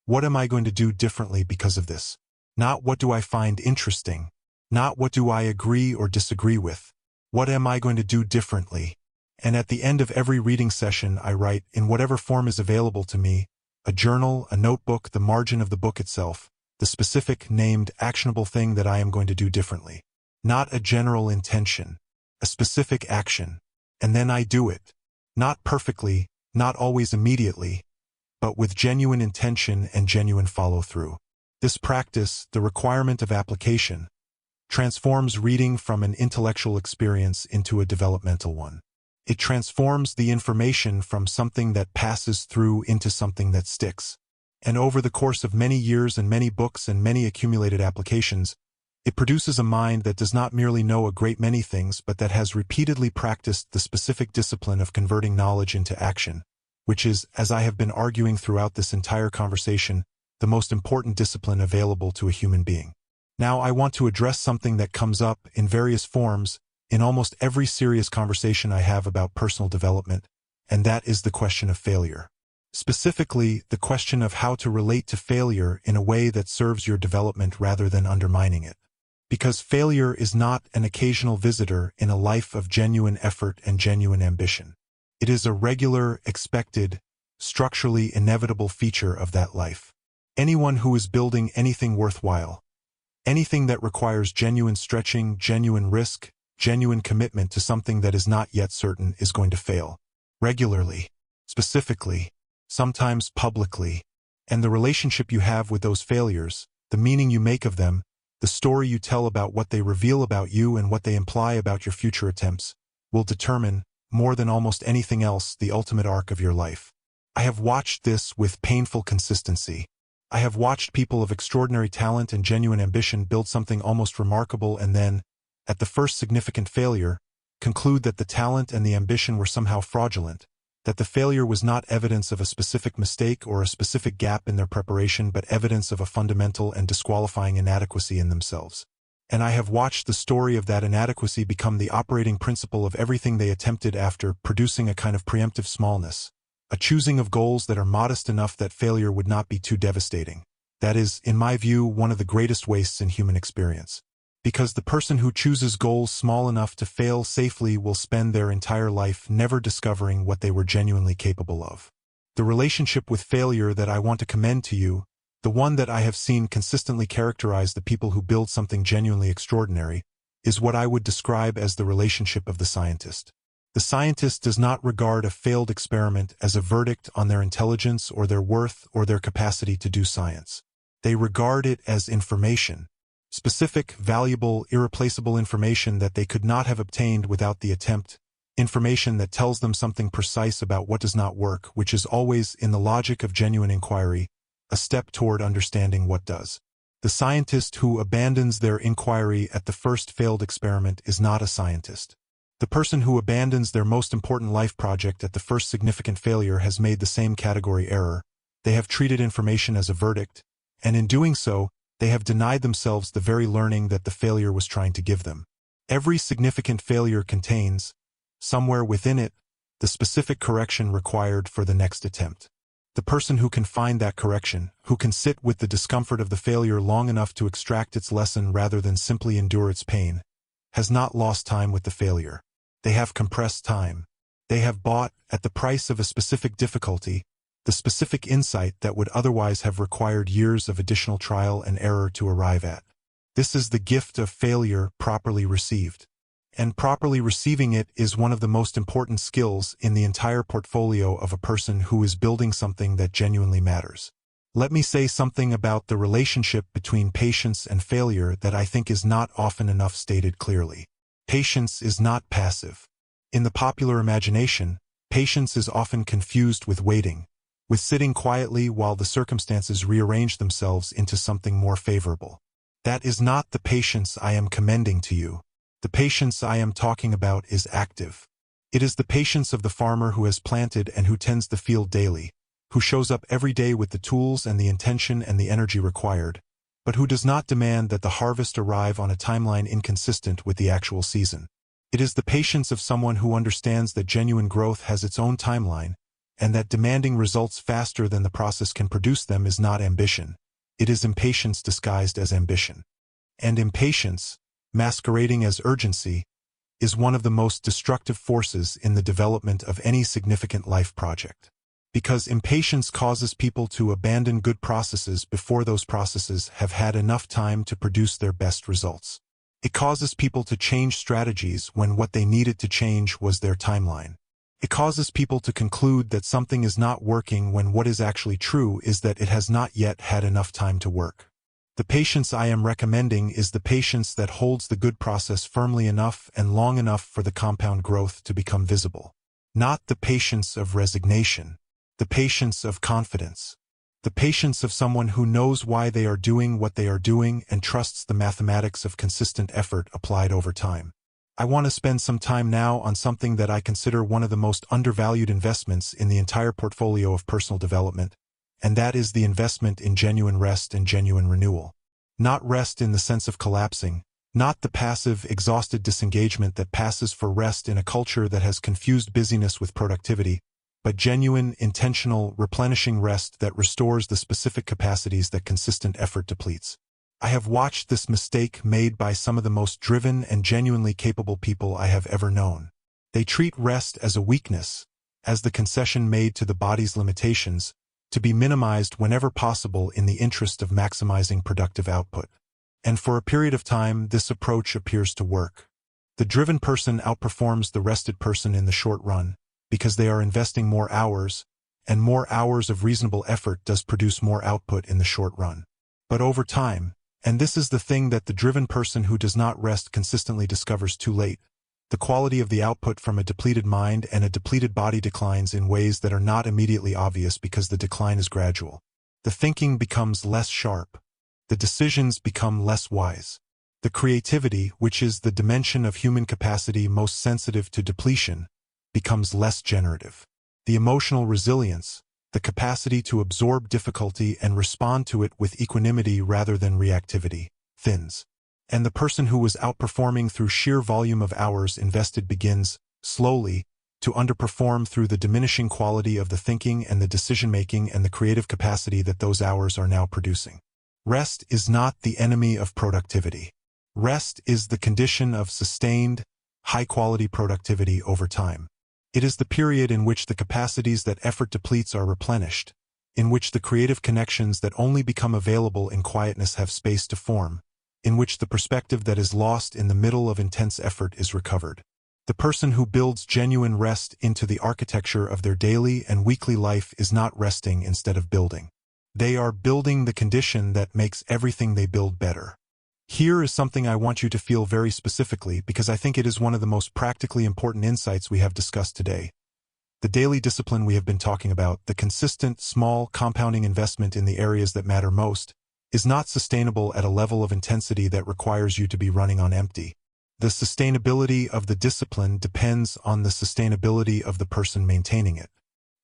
what am I going to do differently because of this? Not what do I find interesting? Not what do I agree or disagree with? What am I going to do differently? And at the end of every reading session, I write, in whatever form is available to me, a journal, a notebook, the margin of the book itself, the specific, named, actionable thing that I am going to do differently. Not a general intention, a specific action. And then I do it. Not perfectly, not always immediately, but with genuine intention and genuine follow-through. This practice, the requirement of application, transforms reading from an intellectual experience into a developmental one. It transforms the information from something that passes through into something that sticks. And over the course of many years and many books and many accumulated applications, it produces a mind that does not merely know a great many things but that has repeatedly practiced the specific discipline of converting knowledge into action, which is, as I have been arguing throughout this entire conversation, the most important discipline available to a human being. Now I want to address something that comes up in various forms in almost every serious conversation I have about personal development, and that is the question of failure. Specifically, the question of how to relate to failure in a way that serves your development rather than undermining it. Because failure is not an occasional visitor in a life of genuine effort and genuine ambition. It is a regular, expected, structurally inevitable feature of that life. Anyone who is building anything worthwhile, anything that requires genuine stretching, genuine risk, genuine commitment to something that is not yet certain is going to fail. Regularly, specifically, sometimes publicly, and the relationship you have with those failures, the meaning you make of them, the story you tell about what they reveal about you and what they imply about your future attempts, will determine, more than almost anything else, the ultimate arc of your life. I have watched this with painful consistency. I have watched people of extraordinary talent and genuine ambition build something almost remarkable and then, at the first significant failure, conclude that the talent and the ambition were somehow fraudulent, that the failure was not evidence of a specific mistake or a specific gap in their preparation but evidence of a fundamental and disqualifying inadequacy in themselves. And I have watched the story of that inadequacy become the operating principle of everything they attempted after, producing a kind of preemptive smallness, a choosing of goals that are modest enough that failure would not be too devastating. That is, in my view, one of the greatest wastes in human experience. Because the person who chooses goals small enough to fail safely will spend their entire life never discovering what they were genuinely capable of. The relationship with failure that I want to commend to you, the one that I have seen consistently characterize the people who build something genuinely extraordinary, is what I would describe as the relationship of the scientist. The scientist does not regard a failed experiment as a verdict on their intelligence or their worth or their capacity to do science. They regard it as information. Specific, valuable, irreplaceable information that they could not have obtained without the attempt, information that tells them something precise about what does not work, which is always, in the logic of genuine inquiry, a step toward understanding what does. The scientist who abandons their inquiry at the first failed experiment is not a scientist. The person who abandons their most important life project at the first significant failure has made the same category error. They have treated information as a verdict, and in doing so, they have denied themselves the very learning that the failure was trying to give them. Every significant failure contains, somewhere within it, the specific correction required for the next attempt. The person who can find that correction, who can sit with the discomfort of the failure long enough to extract its lesson rather than simply endure its pain, has not lost time with the failure. They have compressed time. They have bought, at the price of a specific difficulty, the specific insight that would otherwise have required years of additional trial and error to arrive at. This is the gift of failure properly received. And properly receiving it is one of the most important skills in the entire portfolio of a person who is building something that genuinely matters. Let me say something about the relationship between patience and failure that I think is not often enough stated clearly. Patience is not passive. In the popular imagination, patience is often confused with waiting, with sitting quietly while the circumstances rearrange themselves into something more favorable. That is not the patience I am commending to you. The patience I am talking about is active. It is the patience of the farmer who has planted and who tends the field daily, who shows up every day with the tools and the intention and the energy required, but who does not demand that the harvest arrive on a timeline inconsistent with the actual season. It is the patience of someone who understands that genuine growth has its own timeline, and that demanding results faster than the process can produce them is not ambition. It is impatience disguised as ambition. And impatience, masquerading as urgency, is one of the most destructive forces in the development of any significant life project. Because impatience causes people to abandon good processes before those processes have had enough time to produce their best results. It causes people to change strategies when what they needed to change was their timeline. It causes people to conclude that something is not working when what is actually true is that it has not yet had enough time to work. The patience I am recommending is the patience that holds the good process firmly enough and long enough for the compound growth to become visible. Not the patience of resignation. The patience of confidence. The patience of someone who knows why they are doing what they are doing and trusts the mathematics of consistent effort applied over time. I want to spend some time now on something that I consider one of the most undervalued investments in the entire portfolio of personal development, and that is the investment in genuine rest and genuine renewal. Not rest in the sense of collapsing, not the passive, exhausted disengagement that passes for rest in a culture that has confused busyness with productivity, but genuine, intentional, replenishing rest that restores the specific capacities that consistent effort depletes. I have watched this mistake made by some of the most driven and genuinely capable people I have ever known. They treat rest as a weakness, as the concession made to the body's limitations, to be minimized whenever possible in the interest of maximizing productive output. And for a period of time, this approach appears to work. The driven person outperforms the rested person in the short run, because they are investing more hours, and more hours of reasonable effort does produce more output in the short run. But over time, and this is the thing that the driven person who does not rest consistently discovers too late, the quality of the output from a depleted mind and a depleted body declines in ways that are not immediately obvious because the decline is gradual. The thinking becomes less sharp. The decisions become less wise. The creativity, which is the dimension of human capacity most sensitive to depletion, becomes less generative. The emotional resilience, the capacity to absorb difficulty and respond to it with equanimity rather than reactivity, thins. And the person who was outperforming through sheer volume of hours invested begins, slowly, to underperform through the diminishing quality of the thinking and the decision-making and the creative capacity that those hours are now producing. Rest is not the enemy of productivity. Rest is the condition of sustained, high-quality productivity over time. It is the period in which the capacities that effort depletes are replenished, in which the creative connections that only become available in quietness have space to form, in which the perspective that is lost in the middle of intense effort is recovered. The person who builds genuine rest into the architecture of their daily and weekly life is not resting instead of building. They are building the condition that makes everything they build better. Here is something I want you to feel very specifically because I think it is one of the most practically important insights we have discussed today. The daily discipline we have been talking about, the consistent, small, compounding investment in the areas that matter most, is not sustainable at a level of intensity that requires you to be running on empty. The sustainability of the discipline depends on the sustainability of the person maintaining it.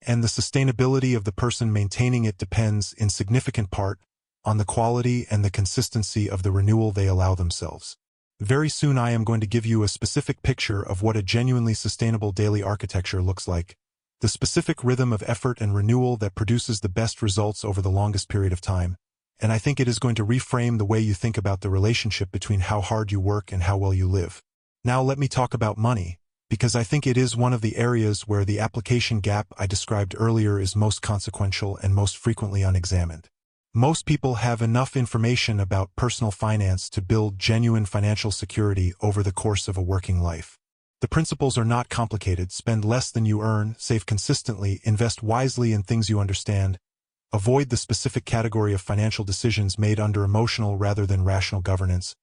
And the sustainability of the person maintaining it depends, in significant part, on the quality and the consistency of the renewal they allow themselves. Very soon I am going to give you a specific picture of what a genuinely sustainable daily architecture looks like, the specific rhythm of effort and renewal that produces the best results over the longest period of time. And I think it is going to reframe the way you think about the relationship between how hard you work and how well you live. Now let me talk about money, because I think it is one of the areas where the application gap I described earlier is most consequential and most frequently unexamined. Most people have enough information about personal finance to build genuine financial security over the course of a working life. The principles are not complicated. Spend less than you earn, save consistently, invest wisely in things you understand, avoid the specific category of financial decisions made under emotional rather than rational governance.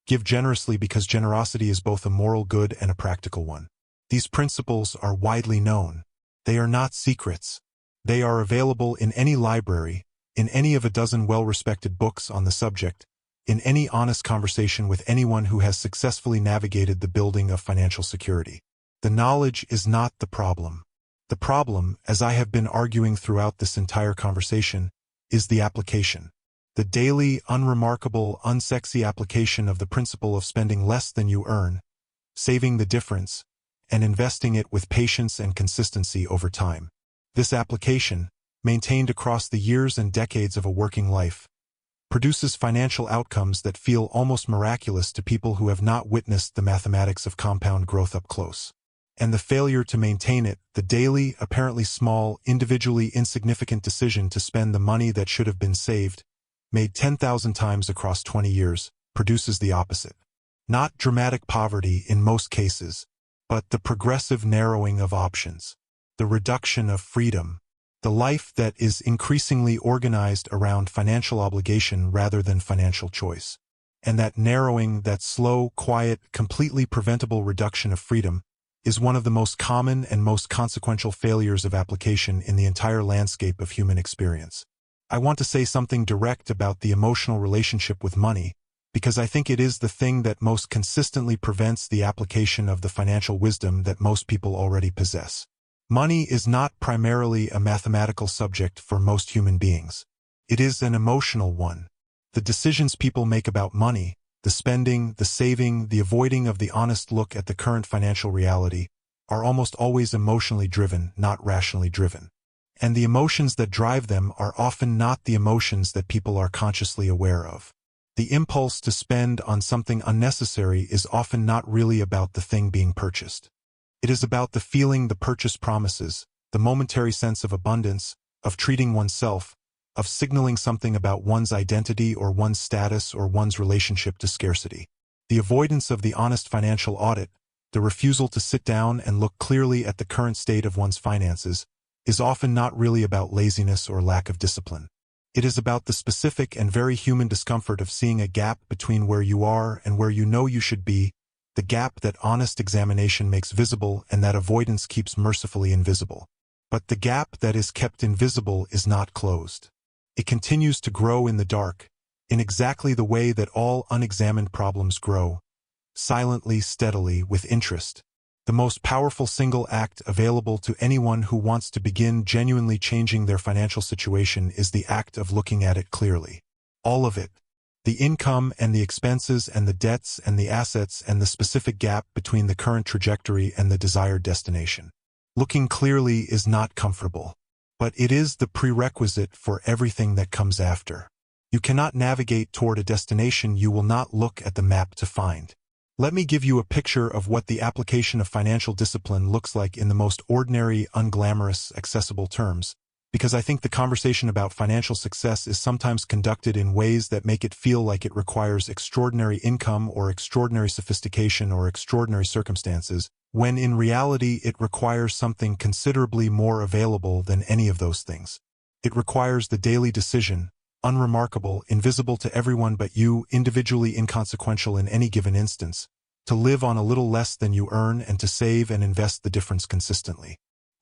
Give generously because generosity is both a moral good and a practical one. These principles are widely known. They are not secrets. They are available in any library, in any of a dozen well-respected books on the subject, in any honest conversation with anyone who has successfully navigated the building of financial security. The knowledge is not the problem. The problem, as I have been arguing throughout this entire conversation, is the application. The daily, unremarkable, unsexy application of the principle of spending less than you earn, saving the difference, and investing it with patience and consistency over time. This application, maintained across the years and decades of a working life, produces financial outcomes that feel almost miraculous to people who have not witnessed the mathematics of compound growth up close. And the failure to maintain it, the daily, apparently small, individually insignificant decision to spend the money that should have been saved, made 10,000 times across 20 years, produces the opposite. Not dramatic poverty in most cases, but the progressive narrowing of options, the reduction of freedom, the life that is increasingly organized around financial obligation rather than financial choice. And that narrowing, that slow, quiet, completely preventable reduction of freedom, is one of the most common and most consequential failures of application in the entire landscape of human experience. I want to say something direct about the emotional relationship with money, because I think it is the thing that most consistently prevents the application of the financial wisdom that most people already possess. Money is not primarily a mathematical subject for most human beings. It is an emotional one. The decisions people make about money, the spending, the saving, the avoiding of the honest look at the current financial reality, are almost always emotionally driven, not rationally driven. And the emotions that drive them are often not the emotions that people are consciously aware of. The impulse to spend on something unnecessary is often not really about the thing being purchased. It is about the feeling the purchase promises, the momentary sense of abundance, of treating oneself, of signaling something about one's identity or one's status or one's relationship to scarcity. The avoidance of the honest financial audit, the refusal to sit down and look clearly at the current state of one's finances, is often not really about laziness or lack of discipline. It is about the specific and very human discomfort of seeing a gap between where you are and where you know you should be, the gap that honest examination makes visible and that avoidance keeps mercifully invisible. But the gap that is kept invisible is not closed. It continues to grow in the dark, in exactly the way that all unexamined problems grow, silently, steadily, with interest. The most powerful single act available to anyone who wants to begin genuinely changing their financial situation is the act of looking at it clearly. All of it. The income and the expenses and the debts and the assets and the specific gap between the current trajectory and the desired destination. Looking clearly is not comfortable, but it is the prerequisite for everything that comes after. You cannot navigate toward a destination you will not look at the map to find. Let me give you a picture of what the application of financial discipline looks like in the most ordinary, unglamorous, accessible terms, because I think the conversation about financial success is sometimes conducted in ways that make it feel like it requires extraordinary income or extraordinary sophistication or extraordinary circumstances, when in reality it requires something considerably more available than any of those things. It requires the daily decision, unremarkable, invisible to everyone but you, individually inconsequential in any given instance, to live on a little less than you earn and to save and invest the difference consistently.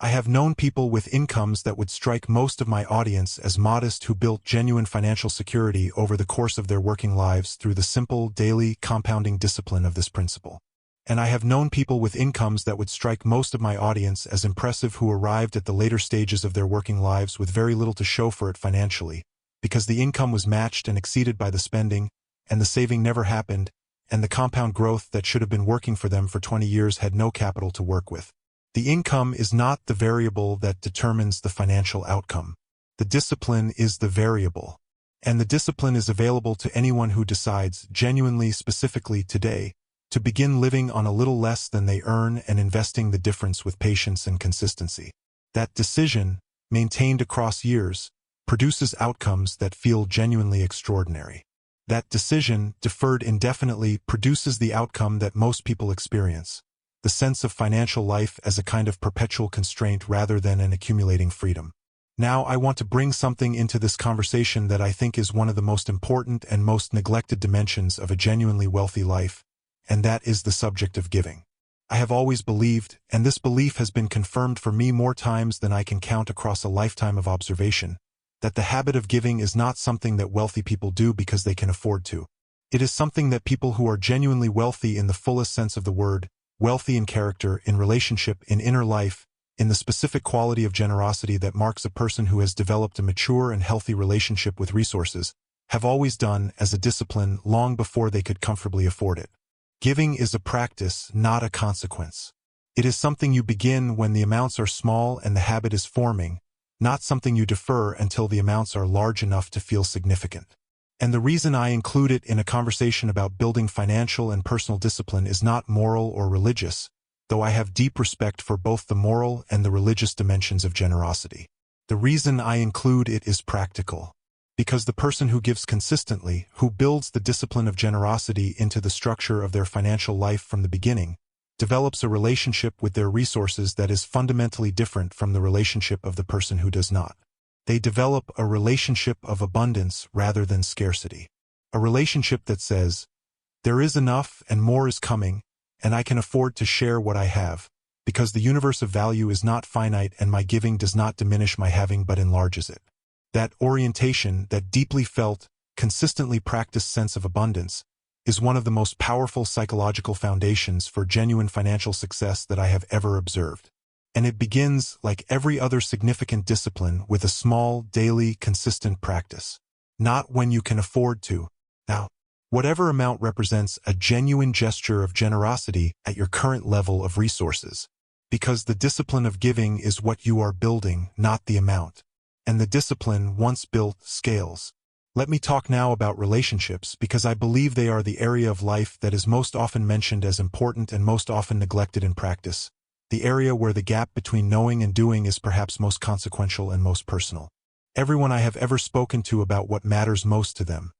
I have known people with incomes that would strike most of my audience as modest who built genuine financial security over the course of their working lives through the simple, daily, compounding discipline of this principle. And I have known people with incomes that would strike most of my audience as impressive who arrived at the later stages of their working lives with very little to show for it financially, because the income was matched and exceeded by the spending, and the saving never happened, and the compound growth that should have been working for them for 20 years had no capital to work with. The income is not the variable that determines the financial outcome. The discipline is the variable. And the discipline is available to anyone who decides, genuinely, specifically today, to begin living on a little less than they earn and investing the difference with patience and consistency. That decision, maintained across years, produces outcomes that feel genuinely extraordinary. That decision, deferred indefinitely, produces the outcome that most people experience, the sense of financial life as a kind of perpetual constraint rather than an accumulating freedom. Now I want to bring something into this conversation that I think is one of the most important and most neglected dimensions of a genuinely wealthy life, and that is the subject of giving. I have always believed, and this belief has been confirmed for me more times than I can count across a lifetime of observation, that the habit of giving is not something that wealthy people do because they can afford to. It is something that people who are genuinely wealthy in the fullest sense of the word, wealthy in character, in relationship, in inner life, in the specific quality of generosity that marks a person who has developed a mature and healthy relationship with resources, have always done as a discipline long before they could comfortably afford it. Giving is a practice, not a consequence. It is something you begin when the amounts are small and the habit is forming, not something you defer until the amounts are large enough to feel significant. And the reason I include it in a conversation about building financial and personal discipline is not moral or religious, though I have deep respect for both the moral and the religious dimensions of generosity. The reason I include it is practical. Because the person who gives consistently, who builds the discipline of generosity into the structure of their financial life from the beginning, develops a relationship with their resources that is fundamentally different from the relationship of the person who does not. They develop a relationship of abundance rather than scarcity. A relationship that says, there is enough and more is coming, and I can afford to share what I have, Because the universe of value is not finite and my giving does not diminish my having but enlarges it. That orientation, that deeply felt, consistently practiced sense of abundance, is one of the most powerful psychological foundations for genuine financial success that I have ever observed. And it begins, like every other significant discipline, with a small, daily, consistent practice. Not when you can afford to. Now, whatever amount represents a genuine gesture of generosity at your current level of resources. Because the discipline of giving is what you are building, not the amount. And the discipline, once built, scales. Let me talk now about relationships because I believe they are the area of life that is most often mentioned as important and most often neglected in practice. The area where the gap between knowing and doing is perhaps most consequential and most personal. Everyone I have ever spoken to about what matters most to them.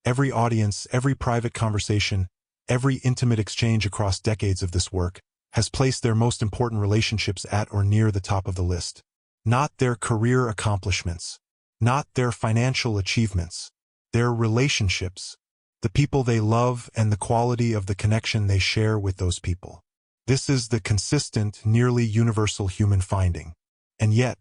Every audience, every private conversation, every intimate exchange across decades of this work has placed their most important relationships at or near the top of the list. Not their career accomplishments, not their financial achievements, their relationships, the people they love and the quality of the connection they share with those people. This is the consistent, nearly universal human finding. And yet,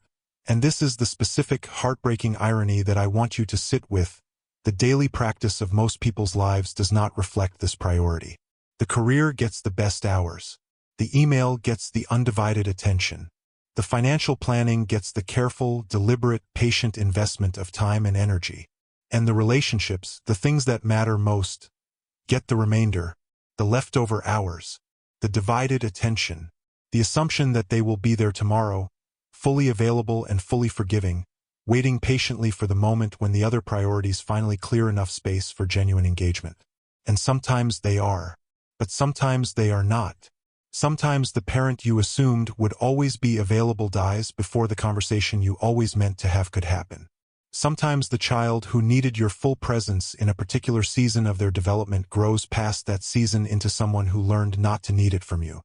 and this is the specific, heartbreaking irony that I want you to sit with, the daily practice of most people's lives does not reflect this priority. The career gets the best hours. The email gets the undivided attention. The financial planning gets the careful, deliberate, patient investment of time and energy. And the relationships, the things that matter most, get the remainder, the leftover hours, the divided attention, the assumption that they will be there tomorrow, fully available and fully forgiving, waiting patiently for the moment when the other priorities finally clear enough space for genuine engagement. And sometimes they are. But sometimes they are not. Sometimes the parent you assumed would always be available dies before the conversation you always meant to have could happen. Sometimes the child who needed your full presence in a particular season of their development grows past that season into someone who learned not to need it from you.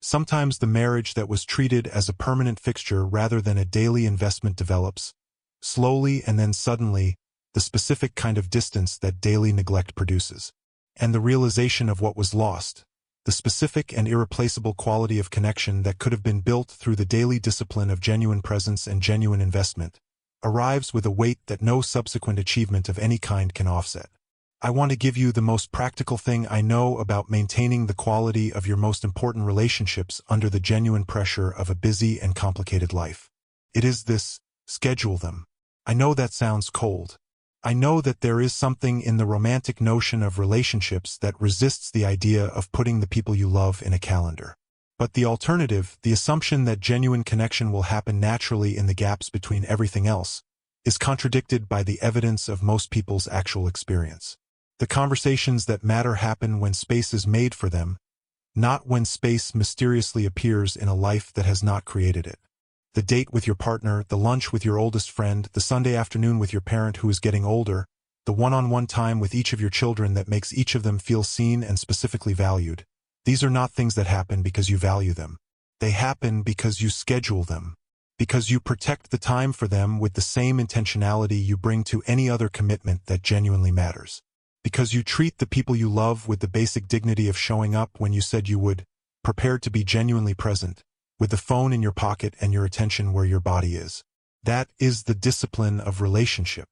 Sometimes the marriage that was treated as a permanent fixture rather than a daily investment develops, slowly and then suddenly, the specific kind of distance that daily neglect produces. And the realization of what was lost, the specific and irreplaceable quality of connection that could have been built through the daily discipline of genuine presence and genuine investment, arrives with a weight that no subsequent achievement of any kind can offset. I want to give you the most practical thing I know about maintaining the quality of your most important relationships under the genuine pressure of a busy and complicated life. It is this: schedule them. I know that sounds cold. I know that there is something in the romantic notion of relationships that resists the idea of putting the people you love in a calendar. But the alternative, the assumption that genuine connection will happen naturally in the gaps between everything else, is contradicted by the evidence of most people's actual experience. The conversations that matter happen when space is made for them, not when space mysteriously appears in a life that has not created it. The date with your partner, the lunch with your oldest friend, the Sunday afternoon with your parent who is getting older, the one-on-one time with each of your children that makes each of them feel seen and specifically valued. These are not things that happen because you value them. They happen because you schedule them, because you protect the time for them with the same intentionality you bring to any other commitment that genuinely matters. Because you treat the people you love with the basic dignity of showing up when you said you would, prepared to be genuinely present, with the phone in your pocket and your attention where your body is. That is the discipline of relationship.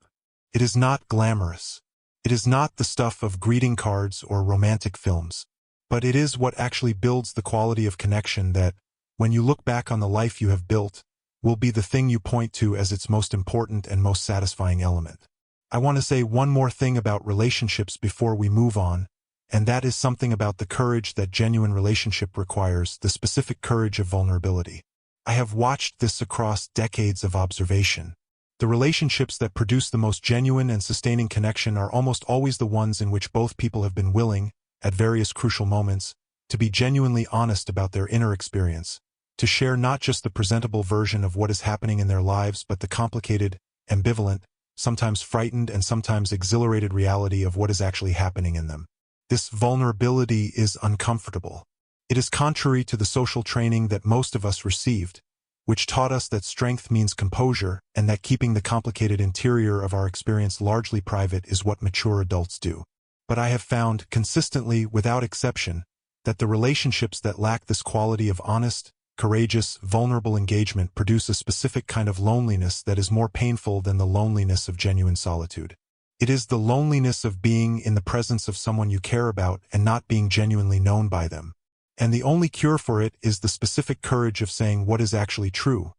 It is not glamorous. It is not the stuff of greeting cards or romantic films. But it is what actually builds the quality of connection that, when you look back on the life you have built, will be the thing you point to as its most important and most satisfying element. I want to say one more thing about relationships before we move on, and that is something about the courage that genuine relationship requires, the specific courage of vulnerability. I have watched this across decades of observation. The relationships that produce the most genuine and sustaining connection are almost always the ones in which both people have been willing, at various crucial moments, to be genuinely honest about their inner experience, to share not just the presentable version of what is happening in their lives but the complicated, ambivalent, sometimes frightened and sometimes exhilarated reality of what is actually happening in them. This vulnerability is uncomfortable. It is contrary to the social training that most of us received, which taught us that strength means composure and that keeping the complicated interior of our experience largely private is what mature adults do. But I have found, consistently, without exception, that the relationships that lack this quality of honest, courageous, vulnerable engagement produce a specific kind of loneliness that is more painful than the loneliness of genuine solitude. It is the loneliness of being in the presence of someone you care about and not being genuinely known by them. And the only cure for it is the specific courage of saying what is actually true.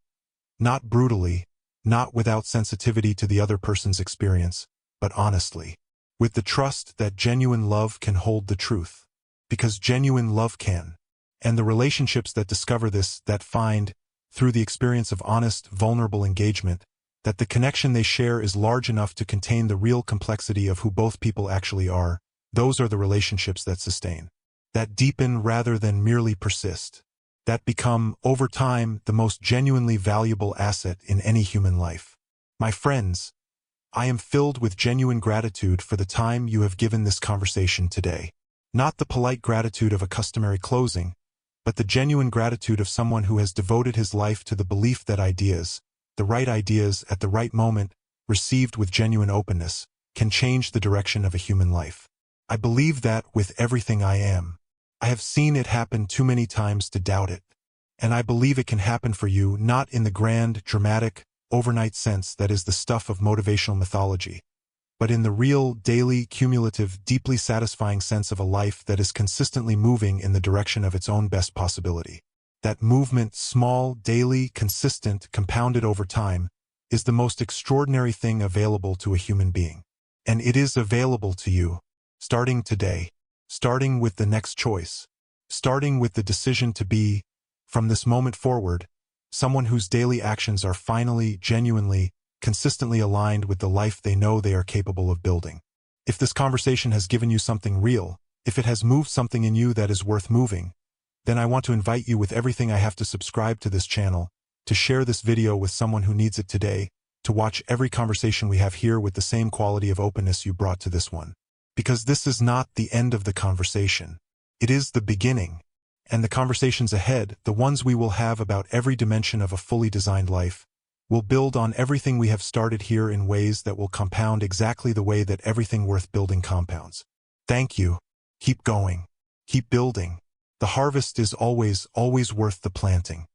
Not brutally, not without sensitivity to the other person's experience, but honestly. With the trust that genuine love can hold the truth. Because genuine love can. And the relationships that discover this, that find, through the experience of honest, vulnerable engagement, that the connection they share is large enough to contain the real complexity of who both people actually are, those are the relationships that sustain. That deepen rather than merely persist. That become, over time, the most genuinely valuable asset in any human life. My friends, I am filled with genuine gratitude for the time you have given this conversation today. Not the polite gratitude of a customary closing, but the genuine gratitude of someone who has devoted his life to the belief that ideas, the right ideas at the right moment, received with genuine openness, can change the direction of a human life. I believe that with everything I am. I have seen it happen too many times to doubt it. And I believe it can happen for you not in the grand, dramatic, overnight sense that is the stuff of motivational mythology, but in the real, daily, cumulative, deeply satisfying sense of a life that is consistently moving in the direction of its own best possibility. That movement, small, daily, consistent, compounded over time, is the most extraordinary thing available to a human being. And it is available to you, starting today. Starting with the next choice. Starting with the decision to be, from this moment forward, someone whose daily actions are finally, genuinely, consistently aligned with the life they know they are capable of building. If this conversation has given you something real, if it has moved something in you that is worth moving, then I want to invite you with everything I have to subscribe to this channel, to share this video with someone who needs it today, to watch every conversation we have here with the same quality of openness you brought to this one. Because this is not the end of the conversation. It is the beginning. And the conversations ahead, the ones we will have about every dimension of a fully designed life, will build on everything we have started here in ways that will compound exactly the way that everything worth building compounds. Thank you. Keep going. Keep building. The harvest is always, always worth the planting.